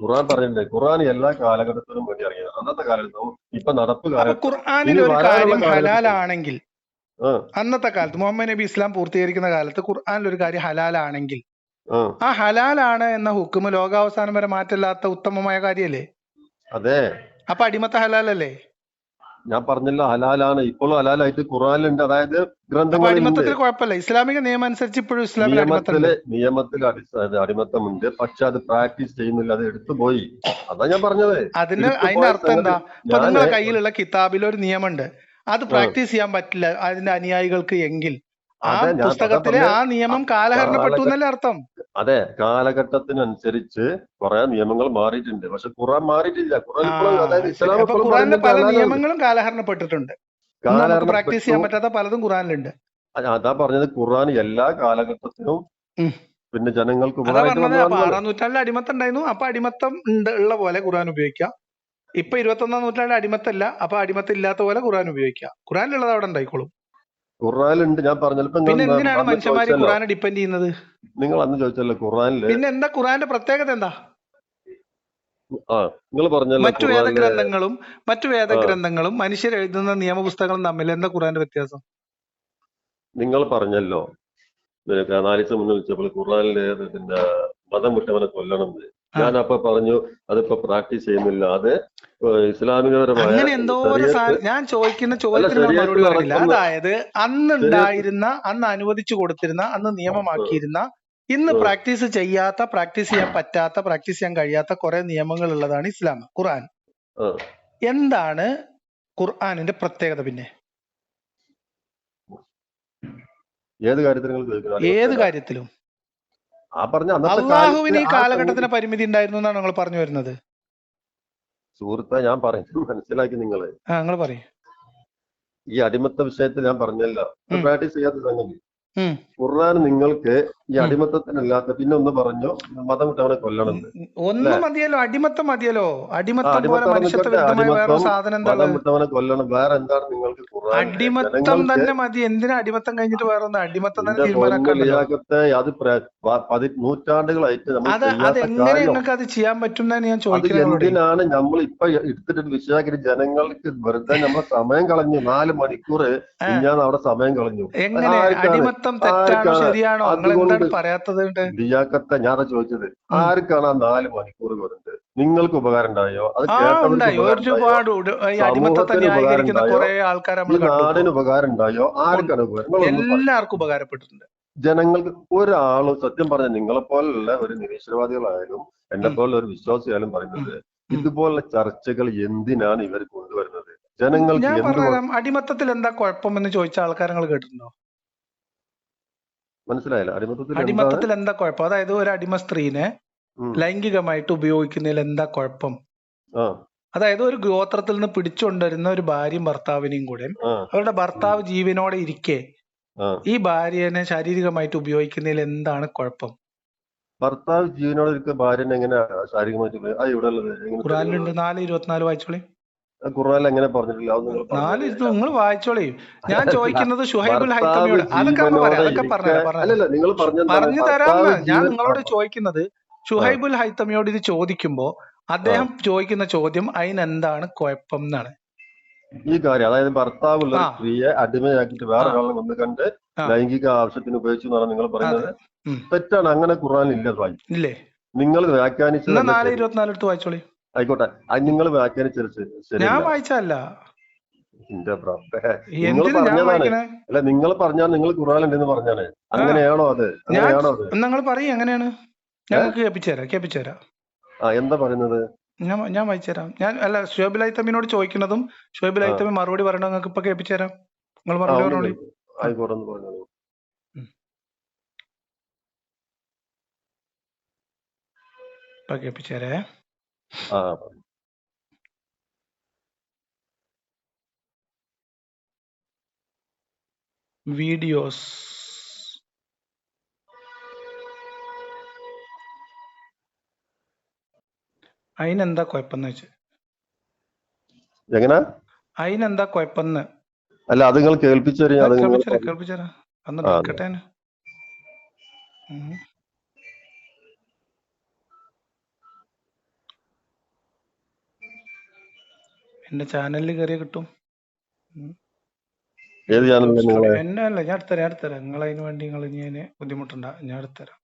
[SPEAKER 2] ഖുർആൻ പറഞ്ഞിട്ടുണ്ട് ഖുർആൻ എല്ലാ കാലഘട്ടത്തിനും വേണ്ടി ഇറങ്ങിയത്. അന്നത്തെ കാലത്തും ഇപ്പൊ നടപ്പ് കാലത്ത്
[SPEAKER 1] ഖുർആനിൽ ഒരു കാര്യം ഹലാലാണെങ്കിൽ, അന്നത്തെ കാലത്ത് മുഹമ്മദ് നബി ഇസ്ലാം പൂർത്തീകരിക്കുന്ന കാലത്ത് ഖുർആനിൽ ഒരു കാര്യം ഹലാലാണെങ്കിൽ ആ ഹലാലാണ് എന്ന ഹുക്കുമ് ലോകാവസാനം വരെ മാറ്റമില്ലാത്ത ഉത്തമമായ കാര്യല്ലേ?
[SPEAKER 2] അതെ.
[SPEAKER 1] അപ്പൊ അടിമത്ത ഹലാലല്ലേ?
[SPEAKER 2] ഞാൻ പറഞ്ഞല്ലോ, ഹലാലാണ്. ഇപ്പോഴും ഹലാലായിട്ട് ഖുർആനിലുണ്ട്. അതായത് ഗ്രന്ഥങ്ങൾ
[SPEAKER 1] അടിമത്തത്തിൽ കുഴപ്പമില്ല. ഇസ്ലാമിക നിയമം അനുസരിച്ച് ഇപ്പോഴും
[SPEAKER 2] നിയമത്തിൽ അടിമത്തമുണ്ട്. പക്ഷെ അത് പ്രാക്ടീസ് ചെയ്യുന്നില്ല, അത് എടുത്തുപോയി. അതാ ഞാൻ പറഞ്ഞത്.
[SPEAKER 1] അതിന്റെ അർത്ഥം എന്താ? ഇപ്പൊ നിങ്ങളുടെ കയ്യിലുള്ള കിതാബിൽ ഒരു നിയമമുണ്ട്, അത് പ്രാക്ടീസ് ചെയ്യാൻ പറ്റില്ല അതിന്റെ അനുയായികൾക്ക് എങ്കിൽ ആ പുസ്തകത്തിലെ ആ നിയമം കാലഹരണപ്പെട്ടു എന്നല്ലേ അർത്ഥം?
[SPEAKER 2] അതെ, കാലഘട്ടത്തിനനുസരിച്ച് കുറെ നിയമങ്ങൾ മാറിയിട്ടുണ്ട്. പക്ഷെ ഖുർആൻ മാറിയിട്ടില്ല.
[SPEAKER 1] ഖുർആനിലെ പല നിയമങ്ങളും കാലഹരണപ്പെട്ടിട്ടുണ്ട്. പ്രാക്ടീസ് ചെയ്യാൻ പറ്റാത്ത പലതും ഖുർആനിലുണ്ട്.
[SPEAKER 2] അതാ പറഞ്ഞത്, ഖുർആൻ എല്ലാ കാലഘട്ടത്തിനും പിന്നെ ജനങ്ങൾക്ക്
[SPEAKER 1] 6-ാം നൂറ്റാണ്ടിൽ അടിമത്തം ഉണ്ടായിരുന്നു. അപ്പൊ അടിമത്തം ഉള്ള പോലെ ഖുർആൻ ഉപയോഗിക്കാം. ഇപ്പൊ 21-ാം നൂറ്റാണ്ടിൽ അടിമത്തല്ല, അപ്പൊ അടിമത്തം ഇല്ലാത്ത പോലെ ഖുർആൻ ഉപയോഗിക്കാം. ഖുർആനിലുള്ളത് അവിടെ ഉണ്ടായിക്കോളും.
[SPEAKER 2] ഖുർആനിലുണ്ട്. ഞാൻ പറഞ്ഞല്ലോ,
[SPEAKER 1] പിന്നെ എന്തിനാണ് മനുഷ്യന്മാര് ഖുർആനെ ഡിപ്പെൻഡ് ചെയ്യുന്നത്?
[SPEAKER 2] നിങ്ങൾ അന്ന് ചോദിച്ചല്ലോ ഖുർആനില്.
[SPEAKER 1] പിന്നെ എന്താ ഖുർആന്റെ പ്രത്യേകത എന്താ?
[SPEAKER 2] നിങ്ങൾ പറഞ്ഞല്ലോ
[SPEAKER 1] മറ്റു വേദഗ്രന്ഥങ്ങളും മനുഷ്യർ എഴുതുന്ന നിയമപുസ്തകങ്ങളും തമ്മിൽ എന്താ ഖുർആന്റെ വ്യത്യാസം?
[SPEAKER 2] നിങ്ങൾ പറഞ്ഞല്ലോ 4 ദിവസം മുന്നേ വിളിച്ചപ്പോൾ ഖുർആനിലെ പിന്നെ മതം വിട്ടവനെ കൊല്ലണം. ഞാൻ അപ്പൊ പറഞ്ഞു അതിപ്പോ പ്രാക്ടീസ് ചെയ്യുന്നില്ല. അത് ഇസ്ലാമികപരമായ
[SPEAKER 1] അങ്ങനെ എന്തോ ഞാൻ ചോദിക്കുന്ന ചോദ്യത്തിന് മറുപടി പറഞ്ഞില്ല. അതായത് അന്ന് അനുവദിച്ചു കൊടുത്തിരുന്ന, അന്ന് നിയമമാക്കിയിരുന്ന, ഇന്ന് പ്രാക്ടീസ് ചെയ്യാത്ത, പ്രാക്ടീസ് ചെയ്യാൻ പറ്റാത്ത, പ്രാക്ടീസ് ചെയ്യാൻ കഴിയാത്ത കുറെ നിയമങ്ങൾ ഉള്ളതാണ് ഇസ്ലാം, ഖുർആൻ. എന്താണ് ഖുർആനിന്റെ പ്രത്യേകത? പിന്നെ
[SPEAKER 2] ഏത് കാര്യത്തിൽ നിങ്ങൾ ഉപയോഗിക്കുന്നത്?
[SPEAKER 1] ഏത്
[SPEAKER 2] അടിമത്തല്ല.
[SPEAKER 1] കാര്യത്തിലും
[SPEAKER 2] ആ പറഞ്ഞ അന്നത്തെ കാലത്ത്
[SPEAKER 1] അള്ളാഹുവിന് ഈ
[SPEAKER 2] ആ
[SPEAKER 1] കാലഘട്ടത്തിന് പരിമിതി ഉണ്ടായിരുന്നു എന്നാണ് നിങ്ങൾ പറഞ്ഞു വരുന്നത്.
[SPEAKER 2] സുഹൃത്തെ ഞാൻ പറയുന്നത് മനസ്സിലാക്കി നിങ്ങള്.
[SPEAKER 1] നിങ്ങൾ പറയും.
[SPEAKER 2] ഈ അടിമത്ത വിഷയത്തിൽ ഞാൻ പറഞ്ഞല്ലോ, പ്രാക്ടീസ് ചെയ്യാത്ത സംഗതി.
[SPEAKER 1] ഉം.
[SPEAKER 2] ഖുർആൻ നിങ്ങൾക്ക് ഈ അടിമത്തത്തിനല്ലാത്ത പിന്നെ ഒന്ന് പറഞ്ഞു മതം വിട്ടവനെ കൊല്ലണം.
[SPEAKER 1] ഒന്നും മതിയല്ലോ, അടിമത്തം മതിയല്ലോ. അടിമത്തം പോലെ
[SPEAKER 2] അടിമത്തം
[SPEAKER 1] മനുഷ്യത്വ വിരുദ്ധമായ വേറെ സാധനം എന്താ?
[SPEAKER 2] മതം വിട്ടവനെ കൊല്ലണം. വേറെ എന്താണ് നിങ്ങൾക്ക് ഖുർആൻ?
[SPEAKER 1] അടിമത്തം തന്നെ മതി. എന്തിനാ അടിമത്തം കഴിഞ്ഞിട്ട് വേറെ ഒന്ന്? അടിമത്തം തന്നെ തീരുമാനമാക്കണ്ടല്ലോ.
[SPEAKER 2] അത് നൂറ്റാണ്ടുകളായിട്ട് നമ്മൾ
[SPEAKER 1] അത് എങ്ങനെ നിങ്ങൾക്ക് അത് ചെയ്യാൻ പറ്റും എന്നാണ് ഞാൻ
[SPEAKER 2] അത്
[SPEAKER 1] ചോദിക്കുന്നത്.
[SPEAKER 2] എന്തിനാണ് നമ്മൾ ഇപ്പൊ എടുത്തിട്ട് വിശദാക്കി ജനങ്ങൾക്ക് വെറുതെ നമ്മളെ സമയം കളഞ്ഞു. 4 മണിക്കൂർ ഞാൻ അവിടെ സമയം കളഞ്ഞു.
[SPEAKER 1] എങ്ങനെ അടിമത്തം തെറ്റാണോ ശരിയാണോ? നിങ്ങൾ എന്താണ് പറയാത്തത്?
[SPEAKER 2] ലിയാക്കത്തെ ഞാൻ ചോദിച്ചത്, ആർക്കാണ് ആ 4 മണിക്കൂർ വരുന്നത്? നിങ്ങൾക്ക് ഉപകാരം ഉണ്ടായോ? അത്
[SPEAKER 1] ഉണ്ടായി. ഒരുപാട് അടിമത്തത്തെ ന്യായീകരിക്കുന്ന കുറെ ആൾക്കാർ
[SPEAKER 2] ഈ നാടിന് ഉപകാരം ഉണ്ടായോ? ആർക്കാണ് ഉപകാരം?
[SPEAKER 1] എല്ലാവർക്കും ഉപകാരപ്പെട്ടിട്ടുണ്ട്.
[SPEAKER 2] ജനങ്ങൾക്ക് ഒരാളും സത്യം പറഞ്ഞ നിങ്ങളെ പോലുള്ള ഒരു നിരീശ്വരവാദികളായാലും എന്നെ പോലുള്ള ഒരു വിശ്വാസിയായാലും പറയുന്നത് ഇതുപോലുള്ള ചർച്ചകൾ എന്തിനാണ് ഇവർ കൊണ്ടുവരുന്നത്? ജനങ്ങൾക്ക്
[SPEAKER 1] ഞാൻ പറഞ്ഞുതരാം. അടിമത്തത്തിൽ എന്താ കുഴപ്പമെന്ന് ചോദിച്ച ആൾക്കാർ നിങ്ങൾ കേട്ടിട്ടുണ്ടോ?
[SPEAKER 2] മനസ്സിലായില്ല.
[SPEAKER 1] അടിമത്തത്തിൽ എന്താ കുഴപ്പം? അതായത് ഒരു അടിമ സ്ത്രീനെ ലൈംഗികമായിട്ട് ഉപയോഗിക്കുന്നതിൽ എന്താ കുഴപ്പം? അതായത് ഒരു ഗോത്രത്തിൽ നിന്ന് പിടിച്ചുകൊണ്ടുവരുന്ന ഒരു ഭാര്യയും ഭർത്താവിനെയും കൂടെ അവരുടെ ഭർത്താവ് ജീവനോടെ ഇരിക്കെ ഈ ഭാര്യനെ ശാരീരികമായിട്ട് ഉപയോഗിക്കുന്നതിൽ എന്താണ് കുഴപ്പം?
[SPEAKER 2] ഭർത്താവ് ജീവനോടെ ഇരിക്കുക ഭാര്യനെ എങ്ങനെ ശാരീരികമായിട്ട്? ഇവിടെ ഉള്ളത്
[SPEAKER 1] ഖുറാനിലുണ്ട്. 4:24 വായിച്ചോളി.
[SPEAKER 2] ഖുറാനിൽ എങ്ങനെ പറഞ്ഞിട്ടില്ല?
[SPEAKER 1] 4 നിങ്ങൾ വായിച്ചോളി. ഞാൻ ചോദിക്കുന്നത് ഷുഹൈബുൽ ഹൈത്തമിയോട്. അതൊക്കെ പറഞ്ഞു തരാമെന്ന് ഞാൻ നിങ്ങളോട് ചോദിക്കുന്നത്. ഷുഹൈബുൽ ഹൈത്തമിയോട് ഇത് ചോദിക്കുമ്പോ അദ്ദേഹം ചോദിക്കുന്ന ചോദ്യം അതിനെന്താണ് കുഴപ്പം എന്നാണ്.
[SPEAKER 2] ഈ കാര്യം, അതായത് ഭർത്താവുള്ള സ്ത്രീയെ അടിമയാക്കിയിട്ട് വേറെ ഒരാളെ വന്ന് കണ്ട് ലൈംഗിക ആവശ്യത്തിന് ഉപയോഗിച്ചു എന്നാണ് നിങ്ങൾ പറയുന്നത്. തെറ്റാണ്. അങ്ങനെ ഖുർആനിൽ ഇല്ലേ? നിങ്ങൾ വ്യാഖ്യാനിച്ചത്
[SPEAKER 1] 4:24 എടുത്ത് വായിച്ചോളി.
[SPEAKER 2] ആയിക്കോട്ടെ, അത് നിങ്ങൾ വ്യാഖ്യാനിച്ചത്
[SPEAKER 1] ഞാൻ വായിച്ചല്ല.
[SPEAKER 2] നിങ്ങൾ പറഞ്ഞതാണ്. അല്ല, നിങ്ങൾ പറഞ്ഞാൽ നിങ്ങൾ ഖുർആനിലുണ്ടെന്ന് പറഞ്ഞാണ്. അങ്ങനെയാണോ അത്? അങ്ങനെയാണോ അത്?
[SPEAKER 1] നിങ്ങൾ പറയും എങ്ങനെയാണ്? ഞങ്ങൾക്ക് കേൾപ്പിച്ചുതരാം.
[SPEAKER 2] എന്താ പറയുന്നത്?
[SPEAKER 1] ഞാൻ വായിച്ചുതരാം. ഷുഹൈബുൽ ഹൈത്തമിനോട് ചോദിക്കുന്നതും ഷുഹൈബുൽ ഹൈത്തമി മറുപടി പറയണോ? നിങ്ങൾക്ക് ഇപ്പൊ കേൾപ്പിച്ചുതരാം. നിങ്ങൾ മറുപടി പറഞ്ഞോളി. ഇപ്പൊ കേൾപ്പിച്ചുതരേ. വീഡിയോസ് അതിനെന്താ കുഴപ്പമെന്ന് വെച്ച്.
[SPEAKER 2] എങ്ങനെ
[SPEAKER 1] അതിനെന്താ കുഴപ്പമെന്ന്?
[SPEAKER 2] അല്ല, അത് നിങ്ങൾ
[SPEAKER 1] കേൾപ്പിച്ചുതരാം. അന്ന് കേട്ടെ. എന്റെ ചാനലിൽ കയറിയ കിട്ടും. എന്നെ അല്ല, ഞാൻ എടുത്തരാം. നിങ്ങൾ അതിന് വേണ്ടി നിങ്ങൾ ഞാൻ ബുദ്ധിമുട്ടുണ്ട. ഞാൻ എടുത്തരാം.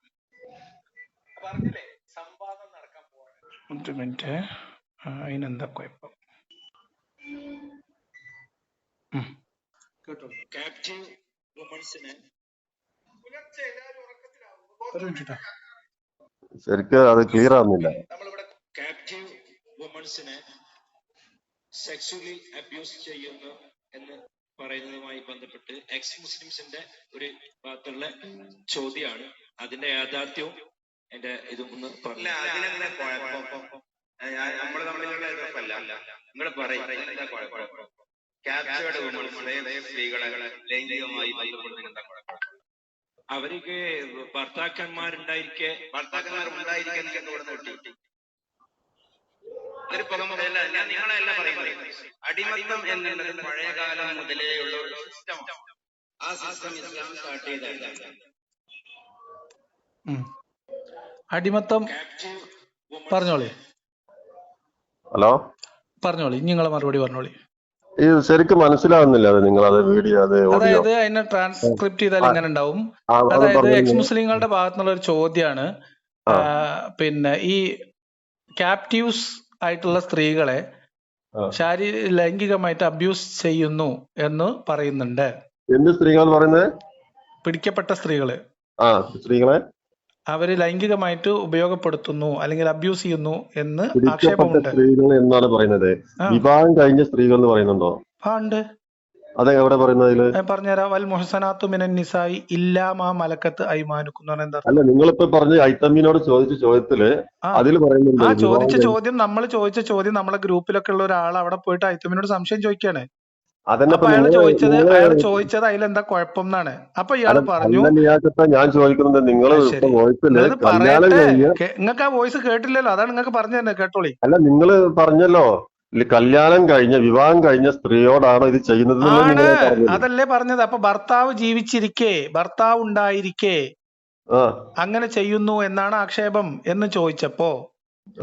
[SPEAKER 1] സംവാദം നടക്കാൻ പോവാണ്. 1 മിനിറ്റ്. അതിനെന്താ കുഴപ്പം? കേട്ടോ. ക്യാപ്റ്റീവ് വുമൺസിനെ
[SPEAKER 2] ശരിക്കും അത് ക്ലിയർ ആവുന്നില്ല.
[SPEAKER 1] നമ്മളിവിടെ ക്യാപ്റ്റീവ് വുമൺസിനെ സെക്സ്വലി അബ്യൂസ് ചെയ്യുന്നു എന്ന് പറയുന്നതുമായി ബന്ധപ്പെട്ട് എക്സ് മുസ്ലിംസിന്റെ ഒരു ഭാഗത്തുള്ള ചോദ്യമാണ്. അതിന്റെ യാഥാർത്ഥ്യവും എന്റെ ഇതും ഒന്ന് പറഞ്ഞില്ല.
[SPEAKER 3] നമ്മള് തമ്മിലുള്ള എതിർപ്പല്ല. നിങ്ങൾ പറയും ക്യാപ്ചേർഡ് വുമൺസിനെ സ്ത്രീകളെ ലൈംഗികമായി ബന്ധപ്പെടുന്നതിന് എന്താ കുഴപ്പം?
[SPEAKER 1] അവർക്ക് ഭർത്താക്കന്മാരുണ്ടായിരിക്കെ
[SPEAKER 3] അതൊരു പുറമല്ല. ഞാൻ നിങ്ങളെയല്ല പറയുന്നത്. അടിമത്തം എന്നുള്ളത് പഴയകാലം മുതലേയുള്ള ഒരു സിസ്റ്റമാണ്. ആ സിസ്റ്റം ഇസ്ലാം സ്റ്റാർട്ട് ചെയ്തല്ല.
[SPEAKER 1] അടിമത്തം പറഞ്ഞോളി.
[SPEAKER 2] ഹലോ,
[SPEAKER 1] പറഞ്ഞോളി. നിങ്ങളെ മറുപടി പറഞ്ഞോളി.
[SPEAKER 2] ഇത് ശരിക്കും മനസ്സിലാവുന്നില്ല. അത് നിങ്ങൾ അത് വീഡിയോ
[SPEAKER 1] അതായത് അതിനെ ട്രാൻസ്ക്രിപ്റ്റ് ചെയ്താൽ ഇങ്ങനെ ഉണ്ടാവും. അതായത് എക്സ് മുസ്ലിങ്ങളുടെ ഭാഗത്തുനിന്നുള്ള ഒരു ചോദ്യമാണ്. പിന്നെ ഈ ക്യാപ്റ്റീവ്സ് ആയിട്ടുള്ള സ്ത്രീകളെ ലൈംഗികമായിട്ട് അബ്യൂസ് ചെയ്യുന്നു എന്ന് പറയുന്നുണ്ട്.
[SPEAKER 2] എന്ത് സ്ത്രീകൾ പറയുന്നത്?
[SPEAKER 1] പിടിക്കപ്പെട്ട സ്ത്രീകളെ അവര് ലൈംഗികമായിട്ട് ഉപയോഗപ്പെടുത്തുന്നു അല്ലെങ്കിൽ അബ്യൂസ് ചെയ്യുന്നു എന്ന് ആക്ഷേപമുണ്ട്.
[SPEAKER 2] സ്ത്രീകൾ എന്നാണ് പറയുന്നത്. വിവാഹം കഴിഞ്ഞ സ്ത്രീകൾ എന്ന് പറയുന്നുണ്ടോ?
[SPEAKER 1] ഉണ്ട്.
[SPEAKER 2] അതെ എവിടെ പറയുന്നതില്?
[SPEAKER 1] പറഞ്ഞുതരാം. വൽ മുഹസനാത്തു മിനൻ നിസായി ഇല്ലാ മാ മലക്കത്ത് ഐമാനുക്കും എന്ന് പറഞ്ഞാൽ എന്താ
[SPEAKER 2] അല്ല
[SPEAKER 1] അർത്ഥം?
[SPEAKER 2] നിങ്ങളിപ്പോ പറഞ്ഞ ഐത്തമ്മീനോട് ചോദിച്ച ചോദ്യത്തില്
[SPEAKER 1] ആ
[SPEAKER 2] അതിൽ പറയുന്നുണ്ട്
[SPEAKER 1] ആ
[SPEAKER 2] വിവാഹം
[SPEAKER 1] ചോദിച്ച
[SPEAKER 2] കഴിഞ്ഞ്
[SPEAKER 1] ചോദ്യം, നമ്മൾ ചോദിച്ച ചോദ്യം, നമ്മളെ ഗ്രൂപ്പിലൊക്കെ ഉള്ള ഒരാൾ അവിടെ പോയിട്ട് ഐത്തമിനോട് സംശയം ചോദിക്കാണ്.
[SPEAKER 2] അതന്നെ
[SPEAKER 1] അപ്പൊ
[SPEAKER 2] ഇപ്പൊ
[SPEAKER 1] അയാൾ
[SPEAKER 2] നിങ്ങള്
[SPEAKER 1] ചോദിച്ചത് അതിലെന്താ കുഴപ്പം എന്നാണ്. അപ്പൊ ഇയാൾ
[SPEAKER 2] അല്ല
[SPEAKER 1] പറഞ്ഞു,
[SPEAKER 2] അല്ല നിയാക്കത്തെ ഞാൻ ചോദിക്കുന്നത് നിങ്ങൾ ഇപ്പൊ
[SPEAKER 1] ശരി
[SPEAKER 2] വോയിസില്
[SPEAKER 1] നിങ്ങളിത്
[SPEAKER 2] കല്യാണം
[SPEAKER 1] പറയട്ടെ,
[SPEAKER 2] കഴിഞ്ഞ
[SPEAKER 1] നിങ്ങൾക്ക് ആ വോയിസ് കേട്ടില്ലല്ലോ, അതാണ് നിങ്ങൾക്ക് പറഞ്ഞു തന്നെ, കേട്ടോളി.
[SPEAKER 2] അല്ല നിങ്ങള് പറഞ്ഞല്ലോ കല്യാണം കഴിഞ്ഞ വിവാഹം കഴിഞ്ഞ സ്ത്രീയോടാണോ ഇത് ചെയ്യുന്നത് എന്നുള്ളത്
[SPEAKER 1] ആണ്,
[SPEAKER 2] നിങ്ങൾ പറഞ്ഞത്.
[SPEAKER 1] അതല്ലേ പറഞ്ഞത്. അപ്പൊ ഭർത്താവ് ജീവിച്ചിരിക്കെ, ഭർത്താവ് ഉണ്ടായിരിക്കെ
[SPEAKER 2] ആ
[SPEAKER 1] അങ്ങനെ ചെയ്യുന്നു എന്നാണ് ആക്ഷേപം എന്ന് ചോദിച്ചപ്പോ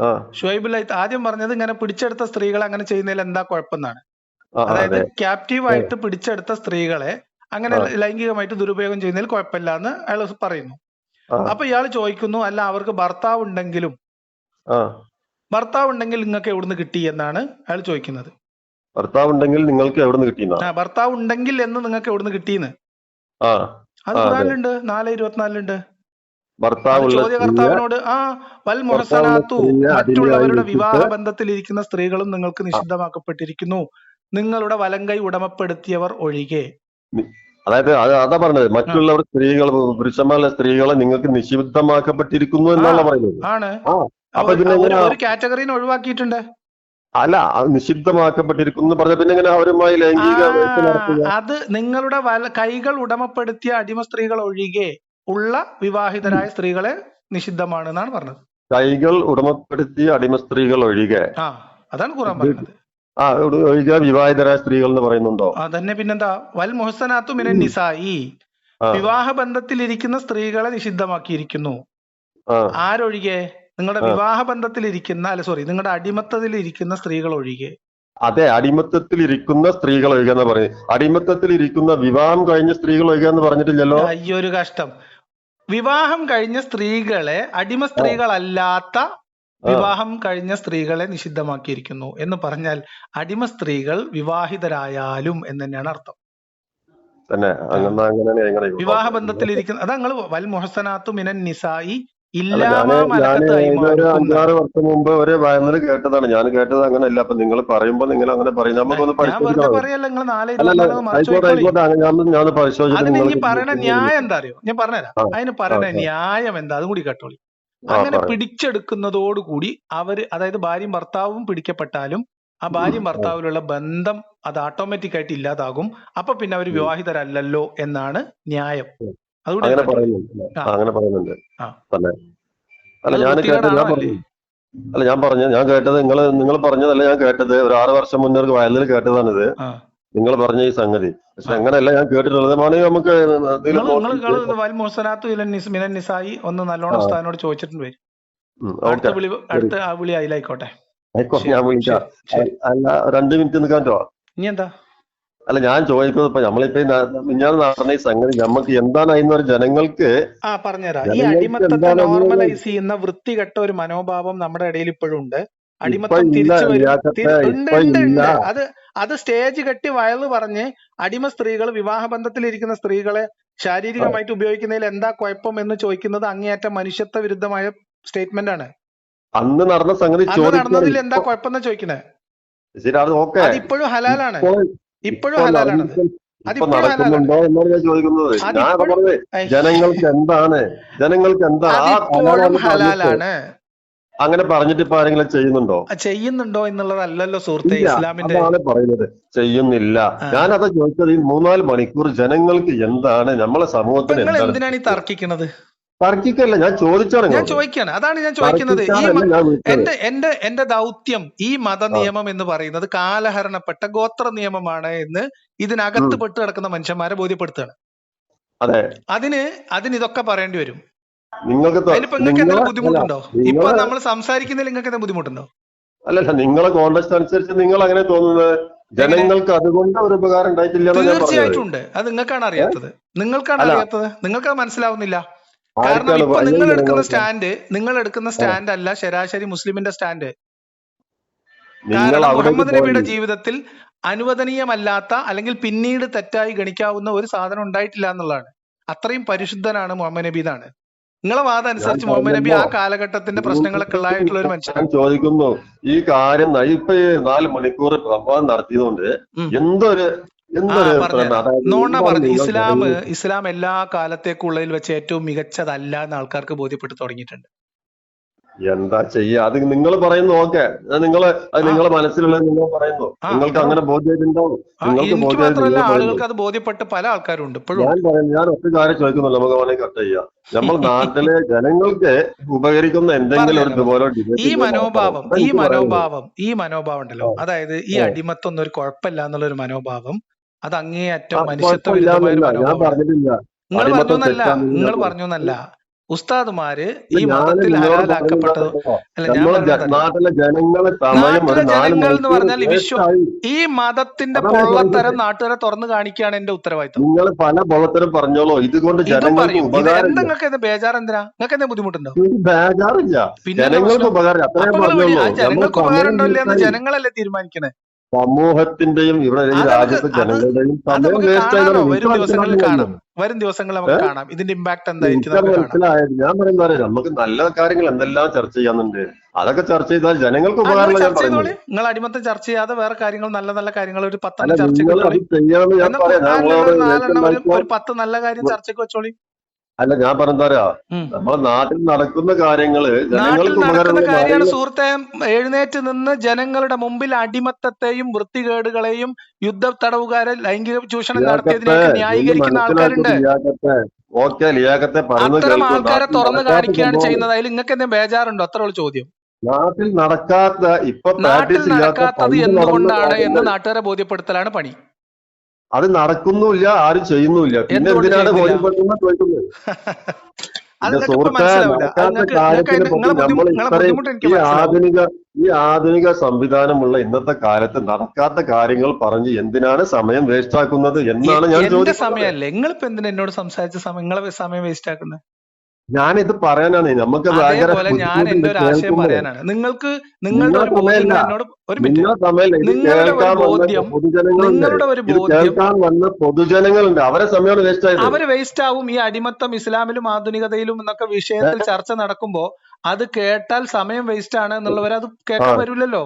[SPEAKER 2] ആ
[SPEAKER 1] ഷുഹൈബുൽ ആദ്യം പറഞ്ഞത് ഇങ്ങനെ പിടിച്ചെടുത്ത സ്ത്രീകളെ അങ്ങനെ ചെയ്യുന്നതിൽ എന്താ കുഴപ്പമെന്നാണ്.
[SPEAKER 2] ആ
[SPEAKER 1] അതായത്
[SPEAKER 2] അതെ
[SPEAKER 1] ക്യാപ്റ്റീവ്
[SPEAKER 2] ആ
[SPEAKER 1] ആയിട്ട് പിടിച്ചെടുത്ത സ്ത്രീകളെ അങ്ങനെ
[SPEAKER 2] ആ
[SPEAKER 1] ലൈംഗികമായിട്ട് ദുരുപയോഗം ചെയ്യുന്നതിൽ കുഴപ്പമില്ല എന്ന് അയാൾ പറയുന്നു.
[SPEAKER 2] ആ
[SPEAKER 1] അപ്പൊ ഇയാൾ ചോദിക്കുന്നു, അല്ല അവർക്ക് ഭർത്താവ് ഉണ്ടെങ്കിൽ നിങ്ങൾക്ക് എവിടുന്ന് കിട്ടി എന്നാണ് അയാൾ ചോദിക്കുന്നത്.
[SPEAKER 2] ഭർത്താവ് ഉണ്ടെങ്കിൽ നിങ്ങൾക്ക് എവിടെ നിന്ന് കിട്ടിയെന്നാ?
[SPEAKER 1] ഭർത്താവ് ഉണ്ടെങ്കിൽ എന്ന് നിങ്ങൾക്ക് എവിടുന്ന് കിട്ടിയെന്ന്.
[SPEAKER 2] ആ
[SPEAKER 1] അത്
[SPEAKER 2] ആ അതെ
[SPEAKER 1] ഖുറാനിലുണ്ട്, 4:24 അത്
[SPEAKER 2] ഭർത്താവുള്ള സ്ത്രീയെ
[SPEAKER 1] ചോദ്യകർത്താവിനോട്. വൽ മുഹസനാത്തു, മറ്റുള്ളവരുടെ വിവാഹ
[SPEAKER 2] അടിമയാക്കിയിട്ട്
[SPEAKER 1] ബന്ധത്തിലിരിക്കുന്ന സ്ത്രീകളും നിങ്ങൾക്ക് നിഷിദ്ധമാക്കപ്പെട്ടിരിക്കുന്നു, നിങ്ങളുടെ വലങ്കൈ ഉടമപ്പെടുത്തിയവർ ഒഴികെ.
[SPEAKER 2] അതായത് അതാ പറഞ്ഞത്
[SPEAKER 1] ആ
[SPEAKER 2] മറ്റുള്ളവർ സ്ത്രീകൾ പുരുഷന്മാരുടെ സ്ത്രീകളെ നിങ്ങൾക്ക് നിഷിദ്ധമാക്കപ്പെട്ടിരിക്കുന്നു
[SPEAKER 1] ആ
[SPEAKER 2] എന്നാണ് പറയുന്നത്.
[SPEAKER 1] ആണ്.
[SPEAKER 2] ആ അപ്പൊ പിന്നെ എങ്ങനെ
[SPEAKER 1] ഒരു കാറ്റഗറീനെ ഒഴിവാക്കിയിട്ടുണ്ട്.
[SPEAKER 2] അല്ല നിഷിദ്ധമാക്കപ്പെട്ടിരിക്കുന്നു പറഞ്ഞ പിന്നെ എങ്ങനെ അവരുമായി ലൈംഗിക വേഴ്ച നടത്തുക?
[SPEAKER 1] അത് നിങ്ങളുടെ കൈകൾ ഉടമപ്പെടുത്തിയ അടിമ സ്ത്രീകൾ ഒഴികെ ഉള്ള വിവാഹിതരായ സ്ത്രീകളെ നിഷിദ്ധമാണ് എന്നാണ് പറഞ്ഞത്.
[SPEAKER 2] കൈകൾ ഉടമപ്പെടുത്തിയ അടിമ സ്ത്രീകൾ ഒഴികെ.
[SPEAKER 1] അതാണ് ഖുറാൻ പറയുന്നത്.
[SPEAKER 2] ഒഴികെ വിവാഹിതരായ സ്ത്രീകൾ എന്ന് പറയുന്നുണ്ടോ?
[SPEAKER 1] അതന്നെ, പിന്നെന്താ. വൽ മുഹസനാത്തു മിനൻ നിസായി, വിവാഹ ബന്ധത്തിലിരിക്കുന്ന സ്ത്രീകളെ നിഷിദ്ധമാക്കിയിരിക്കുന്നു. ആരൊഴികെ? നിങ്ങളുടെ വിവാഹ ബന്ധത്തിലിരിക്കുന്ന നിങ്ങളുടെ അടിമത്തത്തിലിരിക്കുന്ന സ്ത്രീകൾ ഒഴികെ.
[SPEAKER 2] അതെ, അടിമത്തത്തിലിരിക്കുന്ന സ്ത്രീകൾ ഒഴികെ എന്ന് പറയും. അടിമത്തത്തിലിരിക്കുന്ന വിവാഹം കഴിഞ്ഞ സ്ത്രീകൾ ഒഴികെ എന്ന് പറഞ്ഞിട്ടില്ലല്ലോ.
[SPEAKER 1] അയ്യൊരു കഷ്ടം. വിവാഹം കഴിഞ്ഞ സ്ത്രീകളെ, അടിമ സ്ത്രീകളല്ലാത്ത വിവാഹം കഴിഞ്ഞ സ്ത്രീകളെ നിഷിദ്ധമാക്കിയിരിക്കുന്നു എന്ന് പറഞ്ഞാൽ അടിമ സ്ത്രീകൾ വിവാഹിതരായാലും എന്ന് തന്നെയാണ് അർത്ഥം. വിവാഹ ബന്ധത്തിലിരിക്കുന്ന അതാ നിങ്ങൾ വൽ മുഹസനാത്തു മിനൻ നിസായി ഇല്ലാമാ മലക്കത്ത് ഐമാനുക്കും.
[SPEAKER 2] 5-6 വർഷം മുമ്പ് ഒരു വയലിൽ കേട്ടതാണ്. ഞാൻ കേട്ടത് അങ്ങനെയല്ല. അപ്പൊ നിങ്ങൾ പറയുമ്പോ നിങ്ങൾ അങ്ങനെ പറയും. നമുക്കൊന്ന്
[SPEAKER 1] പറയല്ല, നിങ്ങൾ 4:24 അതിന് ഇനി പറയണ ന്യായം എന്താ അറിയോ? ഞാൻ പറഞ്ഞുതരാം. അതിന് പറയണ ന്യായം എന്താ, അതും കൂടി കേട്ടോളി. അങ്ങനെ പിടിച്ചെടുക്കുന്നതോടുകൂടി അവര്, അതായത് ഭാര്യയും ഭർത്താവും പിടിക്കപ്പെട്ടാലും ആ ഭാര്യയും ഭർത്താവിലുള്ള ബന്ധം അത് ഓട്ടോമാറ്റിക് ആയിട്ട് ഇല്ലാതാകും. അപ്പൊ പിന്നെ അവർ വിവാഹിതരല്ലല്ലോ എന്നാണ് ന്യായം. അതുകൂടി
[SPEAKER 2] അങ്ങനെ പറയുന്നുണ്ട്. ഞാൻ കേട്ടത് നിങ്ങൾ പറഞ്ഞതല്ല ഞാൻ കേട്ടത്. ഒരു 6 വർഷം മുന്നേ വയലിൽ കേട്ടതാണിത്. നിങ്ങൾ പറഞ്ഞ ഈ സംഗതി. പക്ഷെ അങ്ങനെയല്ല ഞാൻ കേട്ടിട്ടുള്ളത്. നമുക്ക്
[SPEAKER 1] വൽ മുഹസനാത്തു മിനൻ നിസായി ഒന്ന് നല്ലോണം ഉസ്താദിനോട് ചോദിച്ചിട്ടുണ്ട് വരും. അടുത്ത വിളി അതിലായിക്കോട്ടെ.
[SPEAKER 2] ഞാൻ വിളിക്കാം. അല്ല 2 മിനിറ്റ് നിൽക്കാൻ പറ്റുമോ?
[SPEAKER 1] ഇനി എന്താ?
[SPEAKER 2] അല്ല ഞാൻ ചോദിക്കുന്നത് ഇപ്പൊ നമ്മളിപ്പോ ഞാൻ നടന്ന ഈ സംഗതി നമുക്ക് എന്താണ് അതിന് ജനങ്ങൾക്ക്
[SPEAKER 1] പറഞ്ഞുതരാം. ഈ അടിമത്തത്തെ നോർമലൈസ് ചെയ്യുന്ന വൃത്തികെട്ട ഒരു മനോഭാവം നമ്മുടെ ഇടയിൽ ഇപ്പോഴും ഉണ്ട്. അടിമത്തം തിരിച്ചു വരും. അത് സ്റ്റേജ് കെട്ടി വയല് പറഞ്ഞ് അടിമ സ്ത്രീകൾ, വിവാഹ ബന്ധത്തിലിരിക്കുന്ന സ്ത്രീകളെ ശാരീരികമായിട്ട് ഉപയോഗിക്കുന്നതിൽ എന്താ കുഴപ്പം എന്ന് ചോദിക്കുന്നത് അങ്ങേയറ്റം മനുഷ്യത്വ വിരുദ്ധമായ സ്റ്റേറ്റ്മെന്റ് ആണ്.
[SPEAKER 2] അന്ന് നടന്ന സംഗതി
[SPEAKER 1] നടന്നതിൽ എന്താ കുഴപ്പം ചോദിക്കണേ? അതിപ്പോഴും ഹലാലാണ്. ഇപ്പോഴും ഹലാലാണ്.
[SPEAKER 2] നടക്കുന്നുണ്ടോ എന്നാണ് ഞാൻ ചോദിക്കുന്നത്. ഞാൻ പറഞ്ഞത് ജനങ്ങൾക്ക് എന്താണ്
[SPEAKER 1] ഹലാലാണ്.
[SPEAKER 2] അങ്ങനെ പറഞ്ഞിട്ട് ഇപ്പൊ ആരെങ്കിലും
[SPEAKER 1] ചെയ്യുന്നുണ്ടോ എന്നുള്ളതല്ലല്ലോ സുഹൃത്തെ ഇസ്ലാമിന്റെ.
[SPEAKER 2] പറയുന്നത് ചെയ്യുന്നില്ല. ഞാനതാ ചോദിച്ചത്. ഈ 3-4 മണിക്കൂർ ജനങ്ങൾക്ക് എന്താണ്, നമ്മളെ സമൂഹത്തിന്
[SPEAKER 1] എന്തിനാണ് ഈ തർക്കിക്കണത്?
[SPEAKER 2] തർക്കിക്കല്ല, ഞാൻ
[SPEAKER 1] ചോദിക്കാണ്. അതാണ് ഞാൻ ചോദിക്കുന്നത്. എന്റെ ദൗത്യം ഈ മത നിയമം എന്ന് പറയുന്നത് കാലഹരണപ്പെട്ട ഗോത്ര നിയമമാണ് എന്ന് ഇതിനകത്ത് പെട്ട് കിടക്കുന്ന മനുഷ്യന്മാരെ ബോധ്യപ്പെടുത്തുകയാണ്. അതിന് ഇതൊക്കെ പറയേണ്ടി വരും. നിങ്ങൾക്ക് എന്തെങ്കിലും ബുദ്ധിമുട്ടുണ്ടോ? ഇപ്പൊ നമ്മൾ സംസാരിക്കുന്നതിൽ നിങ്ങൾക്ക് എന്തെങ്കിലും ബുദ്ധിമുട്ടുണ്ടോ?
[SPEAKER 2] അല്ലല്ല, നിങ്ങളെ കോണ്ടക്സ്റ്റ് അനുസരിച്ച് നിങ്ങൾ അങ്ങനെ തോന്നുന്നത്. ജനങ്ങൾക്ക് അതുകൊണ്ട് ഒരു ഉപകാരം ഉണ്ടായിട്ടില്ല.
[SPEAKER 1] തീർച്ചയായിട്ടും ഉണ്ട്. അത് നിങ്ങൾക്കാണ് അറിയാത്തത്. നിങ്ങൾക്കത് മനസ്സിലാവുന്നില്ല. കാരണം ഇപ്പൊ നിങ്ങൾ എടുക്കുന്ന സ്റ്റാൻഡ് അല്ല ശരാശരി മുസ്ലിമിന്റെ സ്റ്റാൻഡ്. കാരണം മുഹമ്മദ് നബിയുടെ ജീവിതത്തിൽ അനുവദനീയമല്ലാത്ത അല്ലെങ്കിൽ പിന്നീട് തെറ്റായി ഗണിക്കാവുന്ന ഒരു സാധനം ഉണ്ടായിട്ടില്ല എന്നുള്ളതാണ്. അത്രയും പരിശുദ്ധനാണ് മുഹമ്മദ് നബി എന്നാണ് നിങ്ങളെ വാദം അനുസരിച്ച്. മുഹമ്മദ് നബി ആ കാലഘട്ടത്തിന്റെ പ്രശ്നങ്ങളൊക്കെ ഉള്ളതായിട്ടുള്ള ഒരു മനുഷ്യൻ.
[SPEAKER 2] ചോദിക്കുന്നു ഈ കാര്യം ഇപ്പൊ 4 മണിക്കൂർ സംവാദം നടത്തിയതുകൊണ്ട് എന്തൊരു
[SPEAKER 1] പറഞ്ഞുതരാം.
[SPEAKER 2] അതായത്
[SPEAKER 1] നോണ
[SPEAKER 2] എന്താണ്
[SPEAKER 1] പറഞ്ഞു.
[SPEAKER 2] നിങ്ങൾ
[SPEAKER 1] ഇസ്ലാം എല്ലാ കാലത്തേക്കുള്ളതിൽ വെച്ച് ഏറ്റവും മികച്ചതല്ല എന്ന് ആൾക്കാർക്ക് ബോധ്യപ്പെട്ടു തുടങ്ങിയിട്ടുണ്ട്.
[SPEAKER 2] എന്താ ചെയ്യാ? അത് നിങ്ങൾ പറയുന്നു, ഓക്കെ, അത് നിങ്ങളെ മനസ്സിലുള്ളത് നിങ്ങൾ പറയുന്നു, നിങ്ങൾക്ക്
[SPEAKER 1] അത്രേ
[SPEAKER 2] അങ്ങനെ
[SPEAKER 1] ഉള്ളൂ.
[SPEAKER 2] ബോധ്യമായിട്ടുണ്ടാവും, നിങ്ങൾക്ക്
[SPEAKER 1] എനിക്ക്
[SPEAKER 2] ബോധ്യമായിട്ട്
[SPEAKER 1] മാത്രമല്ല,
[SPEAKER 2] നിങ്ങൾ പറയുന്നു.
[SPEAKER 1] ആളുകൾക്ക് അത് ബോധ്യപ്പെട്ട് പല ആൾക്കാരും ഉണ്ട്, ഇപ്പോഴും
[SPEAKER 2] ഞാൻ
[SPEAKER 1] ഉണ്ട്.
[SPEAKER 2] പറയുന്നു, ഞാൻ ഒറ്റ കാര്യം ചോദിക്കുന്നുള്ളൂ, നമുക്ക് വേണമെങ്കിൽ കട്ട് ചെയ്യാം. നമ്മൾ നാട്ടിലെ ജനങ്ങൾക്ക് ഉപകരിക്കുന്ന എന്തെങ്കിലും ഒരു ഇതുപോലെ ഡിബേറ്റ്
[SPEAKER 1] ഈ മനോഭാവം ഉണ്ടല്ലോ,
[SPEAKER 2] ആ,
[SPEAKER 1] അതായത് ഈ
[SPEAKER 2] ആ.
[SPEAKER 1] അടിമത്തം ഒന്നും ഒരു കുഴപ്പമില്ല എന്നുള്ള ഒരു മനോഭാവം, അത് അങ്ങേയറ്റം മനുഷ്യത്വ
[SPEAKER 2] കുഴപ്പമില്ല
[SPEAKER 1] വിരുദ്ധമായ ഒരു
[SPEAKER 2] എന്നല്ല ഞാൻ
[SPEAKER 1] മനോഭാവമാണ്.
[SPEAKER 2] പറഞ്ഞിട്ടില്ല.
[SPEAKER 1] നിങ്ങൾ
[SPEAKER 2] അടിമത്തം
[SPEAKER 1] പറഞ്ഞൊന്നല്ല
[SPEAKER 2] തെറ്റാണെന്ന്
[SPEAKER 1] ഉസ്താദുമാര് ഈ
[SPEAKER 2] ഞാൻ
[SPEAKER 1] മതത്തിൽ
[SPEAKER 2] നിങ്ങളോട്
[SPEAKER 1] ഹലാലാക്കപ്പെട്ടത്.
[SPEAKER 2] പറയുന്നുണ്ടല്ലോ,
[SPEAKER 1] അല്ല, ഞാൻ
[SPEAKER 2] നമ്മളെ
[SPEAKER 1] പറയുന്നത്
[SPEAKER 2] നാട്ടിലെ ജനങ്ങളെ സമയം ഒരു
[SPEAKER 1] നാട്ടിലെ
[SPEAKER 2] 4
[SPEAKER 1] ജനങ്ങൾ എന്ന്
[SPEAKER 2] മണിക്കൂർ
[SPEAKER 1] പറഞ്ഞാൽ
[SPEAKER 2] വേസ്റ്റായി.
[SPEAKER 1] ഈ മതത്തിന്റെ
[SPEAKER 2] അതാണ് ഞാൻ
[SPEAKER 1] പൊള്ളത്തരം
[SPEAKER 2] പറയുന്നത്.
[SPEAKER 1] നാട്ടുകാരെ തുറന്നു കാണിക്കുകയാണ് എന്റെ ഉത്തരവാദിത്തം.
[SPEAKER 2] നിങ്ങൾ പല പൊള്ളത്തരം പറഞ്ഞോളൂ, ഇതുകൊണ്ട്
[SPEAKER 1] ഇതും
[SPEAKER 2] ജനങ്ങൾക്ക്
[SPEAKER 1] പറയും.
[SPEAKER 2] ഉപകാരമില്ല.
[SPEAKER 1] നിങ്ങൾക്ക് ബേജാർ എന്തിനാ? നിങ്ങൾക്ക് എന്താ ബുദ്ധിമുട്ടുണ്ടോ?
[SPEAKER 2] ഒരു ബേജാറില്ല,
[SPEAKER 1] പിന്നെ
[SPEAKER 2] ജനങ്ങൾക്ക് ഉപകാരം.
[SPEAKER 1] അപ്പൊ
[SPEAKER 2] അത്രയും
[SPEAKER 1] നിങ്ങൾ
[SPEAKER 2] പറഞ്ഞോളൂ. നമ്മൾ
[SPEAKER 1] ജനങ്ങൾക്ക് ഉപകാരം
[SPEAKER 2] സമയം
[SPEAKER 1] ഉണ്ടോ ഇല്ലെന്ന്
[SPEAKER 2] വേസ്റ്റായി.
[SPEAKER 1] ജനങ്ങളല്ലേ തീരുമാനിക്കണേ?
[SPEAKER 2] സമൂഹത്തിന്റെയും ഇവിടെ ഈ രാജ്യത്തെ ജനങ്ങളുടെയും
[SPEAKER 1] അത്
[SPEAKER 2] സമയം
[SPEAKER 1] നമുക്ക്
[SPEAKER 2] വേസ്റ്റ്
[SPEAKER 1] കാണാലോ,
[SPEAKER 2] ആയതാണ്.
[SPEAKER 1] വരും ദിവസങ്ങളിൽ കാണാം. വരും ദിവസങ്ങളിൽ നമുക്ക്
[SPEAKER 2] ഏഹ്
[SPEAKER 1] കാണാം ഇതിന്റെ ഇമ്പാക്ട് എന്തായിരിക്കും
[SPEAKER 2] എനിക്കത്
[SPEAKER 1] നമുക്ക് കാണാം.
[SPEAKER 2] മനസ്സിലായത്. ഞാൻ പറയുന്നത് അറിയാം, നമുക്ക് നല്ല കാര്യങ്ങൾ എന്തെല്ലാം ചർച്ച ചെയ്യാന്നുണ്ട്, അതൊക്കെ ചർച്ച ചെയ്താൽ ജനങ്ങൾക്ക്
[SPEAKER 1] നിങ്ങൾ
[SPEAKER 2] ഉപകാരമുള്ള ഞാൻ
[SPEAKER 1] ചർച്ച
[SPEAKER 2] പറയുന്നത്.
[SPEAKER 1] ചെയ്തോളി. നിങ്ങൾ അടിമത്തം ചർച്ച ചെയ്യാതെ വേറെ കാര്യങ്ങൾ, നല്ല നല്ല കാര്യങ്ങൾ ഒരു 10
[SPEAKER 2] അല്ല,
[SPEAKER 1] ചർച്ചയ്ക്ക്
[SPEAKER 2] നിങ്ങൾ
[SPEAKER 1] വെച്ചോളി.
[SPEAKER 2] അത് ചെയ്യണമെന്ന് ഞാൻ
[SPEAKER 1] എന്നാൽ
[SPEAKER 2] പറയാം. ഞാൻ
[SPEAKER 1] ഖുർആനിലുള്ള
[SPEAKER 2] നിങ്ങളോട്
[SPEAKER 1] ഒരു 4
[SPEAKER 2] ഏറ്റവും
[SPEAKER 1] ഒരു 10 നല്ല കാര്യം ചർച്ചയ്ക്ക് വെച്ചോളി.
[SPEAKER 2] അല്ല, ഞാൻ പറഞ്ഞാ നമ്മളെ നാട്ടിൽ നടക്കുന്ന കാര്യങ്ങള്
[SPEAKER 1] നാട്ടിൽ
[SPEAKER 2] ജനങ്ങൾക്ക്
[SPEAKER 1] നടക്കുന്ന
[SPEAKER 2] ഉപകാരമുള്ള
[SPEAKER 1] കാര്യമാണ്
[SPEAKER 2] കാര്യങ്ങൾ.
[SPEAKER 1] സുഹൃത്തെ. എഴുന്നേറ്റ് നിന്ന് ജനങ്ങളുടെ മുമ്പിൽ അടിമത്തത്തെയും വൃത്തികേടുകളെയും യുദ്ധ തടവുകാരെ ലൈംഗിക ചൂഷണം നടത്തിയതിനെയൊക്കെ ന്യായീകരിക്കുന്ന ആൾക്കാരുണ്ട്.
[SPEAKER 2] ഓക്കെ, ലിയാഖത്തെ പറയുന്നത്
[SPEAKER 1] അത്തരം
[SPEAKER 2] കേൾക്കും.
[SPEAKER 1] ആൾക്കാരെ
[SPEAKER 2] നാട്ടിൽ
[SPEAKER 1] തുറന്നു
[SPEAKER 2] നടക്കാത്ത
[SPEAKER 1] കാണിക്കുകയാണ്
[SPEAKER 2] സംഭവം,
[SPEAKER 1] ചെയ്യുന്നത്. അതിൽ നിങ്ങൾക്ക് എന്തെങ്കിലും ബേജാറുണ്ടോ? അത്ര ഉള്ള ചോദ്യം.
[SPEAKER 2] നാട്ടിൽ നടക്കാത്ത, ഇപ്പൊ
[SPEAKER 1] നാട്ടിൽ
[SPEAKER 2] പ്രാക്ടീസ് ഇല്ലാത്ത
[SPEAKER 1] നടക്കാത്തത്
[SPEAKER 2] പണ്ട് നടന്ന
[SPEAKER 1] എന്തുകൊണ്ടാണ് എന്ന്
[SPEAKER 2] കാര്യങ്ങൾ
[SPEAKER 1] നാട്ടുകാരെ ബോധ്യപ്പെടുത്തലാണ് പണി.
[SPEAKER 2] അത് നടക്കുന്നുമില്ല, ആരും ചെയ്യുന്നുമില്ല. പിന്നെ
[SPEAKER 1] എന്തുകൊണ്ട്
[SPEAKER 2] എന്തിനാണ്
[SPEAKER 1] ചെയ്യുന്നില്ല?
[SPEAKER 2] ബോധ്യപ്പെടുന്നത് ചോദിക്കുന്നത്?
[SPEAKER 1] അത്
[SPEAKER 2] എന്റെ
[SPEAKER 1] നിങ്ങൾക്ക് ഇപ്പൊ
[SPEAKER 2] സുഹൃത്തെ,
[SPEAKER 1] മനസ്സിലാവില്ല.
[SPEAKER 2] നടക്കാത്ത കാര്യത്തിനെ പറ്റി നമ്മൾ ഇത്രയും
[SPEAKER 1] ബുദ്ധിമുട്ട് എനിക്ക്
[SPEAKER 2] ഈ
[SPEAKER 1] മനസ്സിലാവും.
[SPEAKER 2] ആധുനിക സംവിധാനമുള്ള ഇന്നത്തെ കാലത്ത് നടക്കാത്ത കാര്യങ്ങൾ പറഞ്ഞ് എന്തിനാണ് സമയം വേസ്റ്റ് ആക്കുന്നത് എന്നാണ് ഞാൻ
[SPEAKER 1] എന്റെ
[SPEAKER 2] ചോദിക്കുന്നത്.
[SPEAKER 1] സമയമല്ലേ? നിങ്ങളിപ്പോ എന്തിനാ എന്നോട് സംസാരിച്ച സമയം, നിങ്ങളെ സമയം വേസ്റ്റ് ആക്കുന്നത്?
[SPEAKER 2] ഞാനിത് പറയാനാണ്. നമുക്ക്
[SPEAKER 1] അതേപോലെ ഞാൻ എന്റെ ഒരു ആശയം പറയാനാണ്. നിങ്ങളുടെ ഒരു ബോധ്യം എന്നോട് ഒരു മിനിറ്റ്.
[SPEAKER 2] നിങ്ങളെ സമയമില്ല. ഇത് കേൾക്കാൻ വന്ന പൊതുജനങ്ങളുണ്ട്,
[SPEAKER 1] നിങ്ങളുടെ ഒരു
[SPEAKER 2] ഇത്
[SPEAKER 1] ബോധ്യം
[SPEAKER 2] കേൾക്കാൻ വന്ന പൊതുജനങ്ങളുണ്ട്, അവരെ സമയമാണ് വേസ്റ്റ് ആയത്.
[SPEAKER 1] അവര് വേസ്റ്റ് ആവും. ഈ അടിമത്തം ഇസ്ലാമിലും ആധുനികതയിലും എന്നൊക്കെ വിഷയത്തിൽ ചർച്ച നടക്കുമ്പോ അത് കേട്ടാൽ സമയം വേസ്റ്റ് ആണ് എന്നുള്ളവർ അത് കേൾക്കാൻ വരില്ലല്ലോ.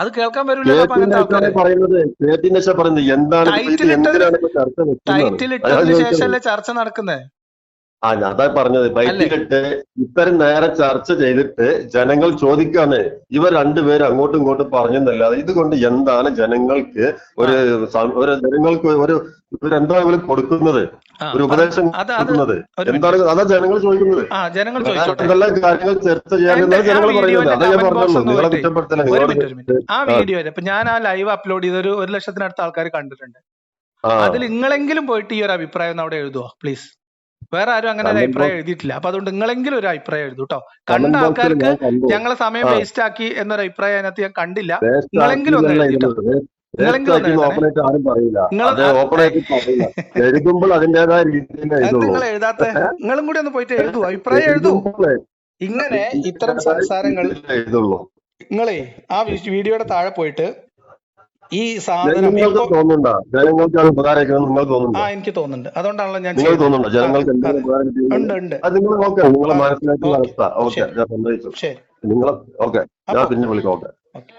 [SPEAKER 1] അത് കേൾക്കാൻ വരില്ലല്ലോ.
[SPEAKER 2] പറയുന്നത് എന്താണ്
[SPEAKER 1] ടൈറ്റിൽ ഇട്ടതിന് ശേഷമല്ലേ ചർച്ച നടക്കുന്നത്?
[SPEAKER 2] അതാ പറഞ്ഞത്. ബൈക്കിലിട്ട് ഇത്തരം നേരെ ചർച്ച ചെയ്തിട്ട് ജനങ്ങൾ ചോദിക്കാണ്, ഇവർ രണ്ടുപേരും അങ്ങോട്ടും ഇങ്ങോട്ടും പറഞ്ഞെന്നല്ലാതെ ഇതുകൊണ്ട് എന്താണ് ജനങ്ങൾക്ക് ജനങ്ങൾക്ക് എന്താ ഇവർ കൊടുക്കുന്നത്, ഒരു ഉപദേശം കൊടുക്കുന്നത് എന്താണ്? അതാ ജനങ്ങൾ ചോദിക്കുന്നത്. എന്തെല്ലാം കാര്യങ്ങൾ ചർച്ച ചെയ്യാനെന്നാണ് ജനങ്ങൾ പറയുന്നത്. അതാ ഞാൻ പറഞ്ഞുള്ളൂ, നിങ്ങളെ കുറ്റപ്പെടുത്തല.
[SPEAKER 1] ആ വീഡിയോ ഇപ്പൊ ഞാൻ ആ ലൈവ് അപ്ലോഡ് ചെയ്ത 1 ലക്ഷത്തിനടുത്ത് ആൾക്കാർ കണ്ടിട്ടുണ്ട്. അതിൽ നിങ്ങളെങ്കിലും പോയിട്ട് ഈ ഒരു അഭിപ്രായം അവിടെ എഴുതുക പ്ലീസ്. വേറെ ആരും അങ്ങനെ ഒരു അഭിപ്രായം എഴുതിയിട്ടില്ല. അപ്പൊ അതുകൊണ്ട് നിങ്ങളെങ്കിലും ഒരു അഭിപ്രായം എഴുതൂ കേട്ടോ. കണ്ട ആൾക്കാർക്ക് ഞങ്ങളെ സമയം വേസ്റ്റ് ആക്കി എന്നൊരു അഭിപ്രായം അതിനകത്ത് ഞാൻ കണ്ടില്ല. നിങ്ങളെങ്കിലും ഒന്ന് എഴുതിട്ടോ.
[SPEAKER 2] എഴുതുമ്പോൾ അതിന്റേതായ രീതിയിൽ
[SPEAKER 1] നിങ്ങൾ എഴുതാത്ത നിങ്ങളും കൂടി ഒന്ന് പോയിട്ട് എഴുതൂ, അഭിപ്രായം എഴുതൂ. ഇങ്ങനെ ഇത്തരം സംസാരങ്ങൾ നിങ്ങളെ ആ വീഡിയോയുടെ താഴെ പോയിട്ട് ഈ സാധനം എനിക്ക് തോന്നുന്നുണ്ട്. അതുകൊണ്ടാണല്ലോ ഞാൻ
[SPEAKER 2] ശരി. പിന്നെ വിളിക്കാം. ഓക്കെ.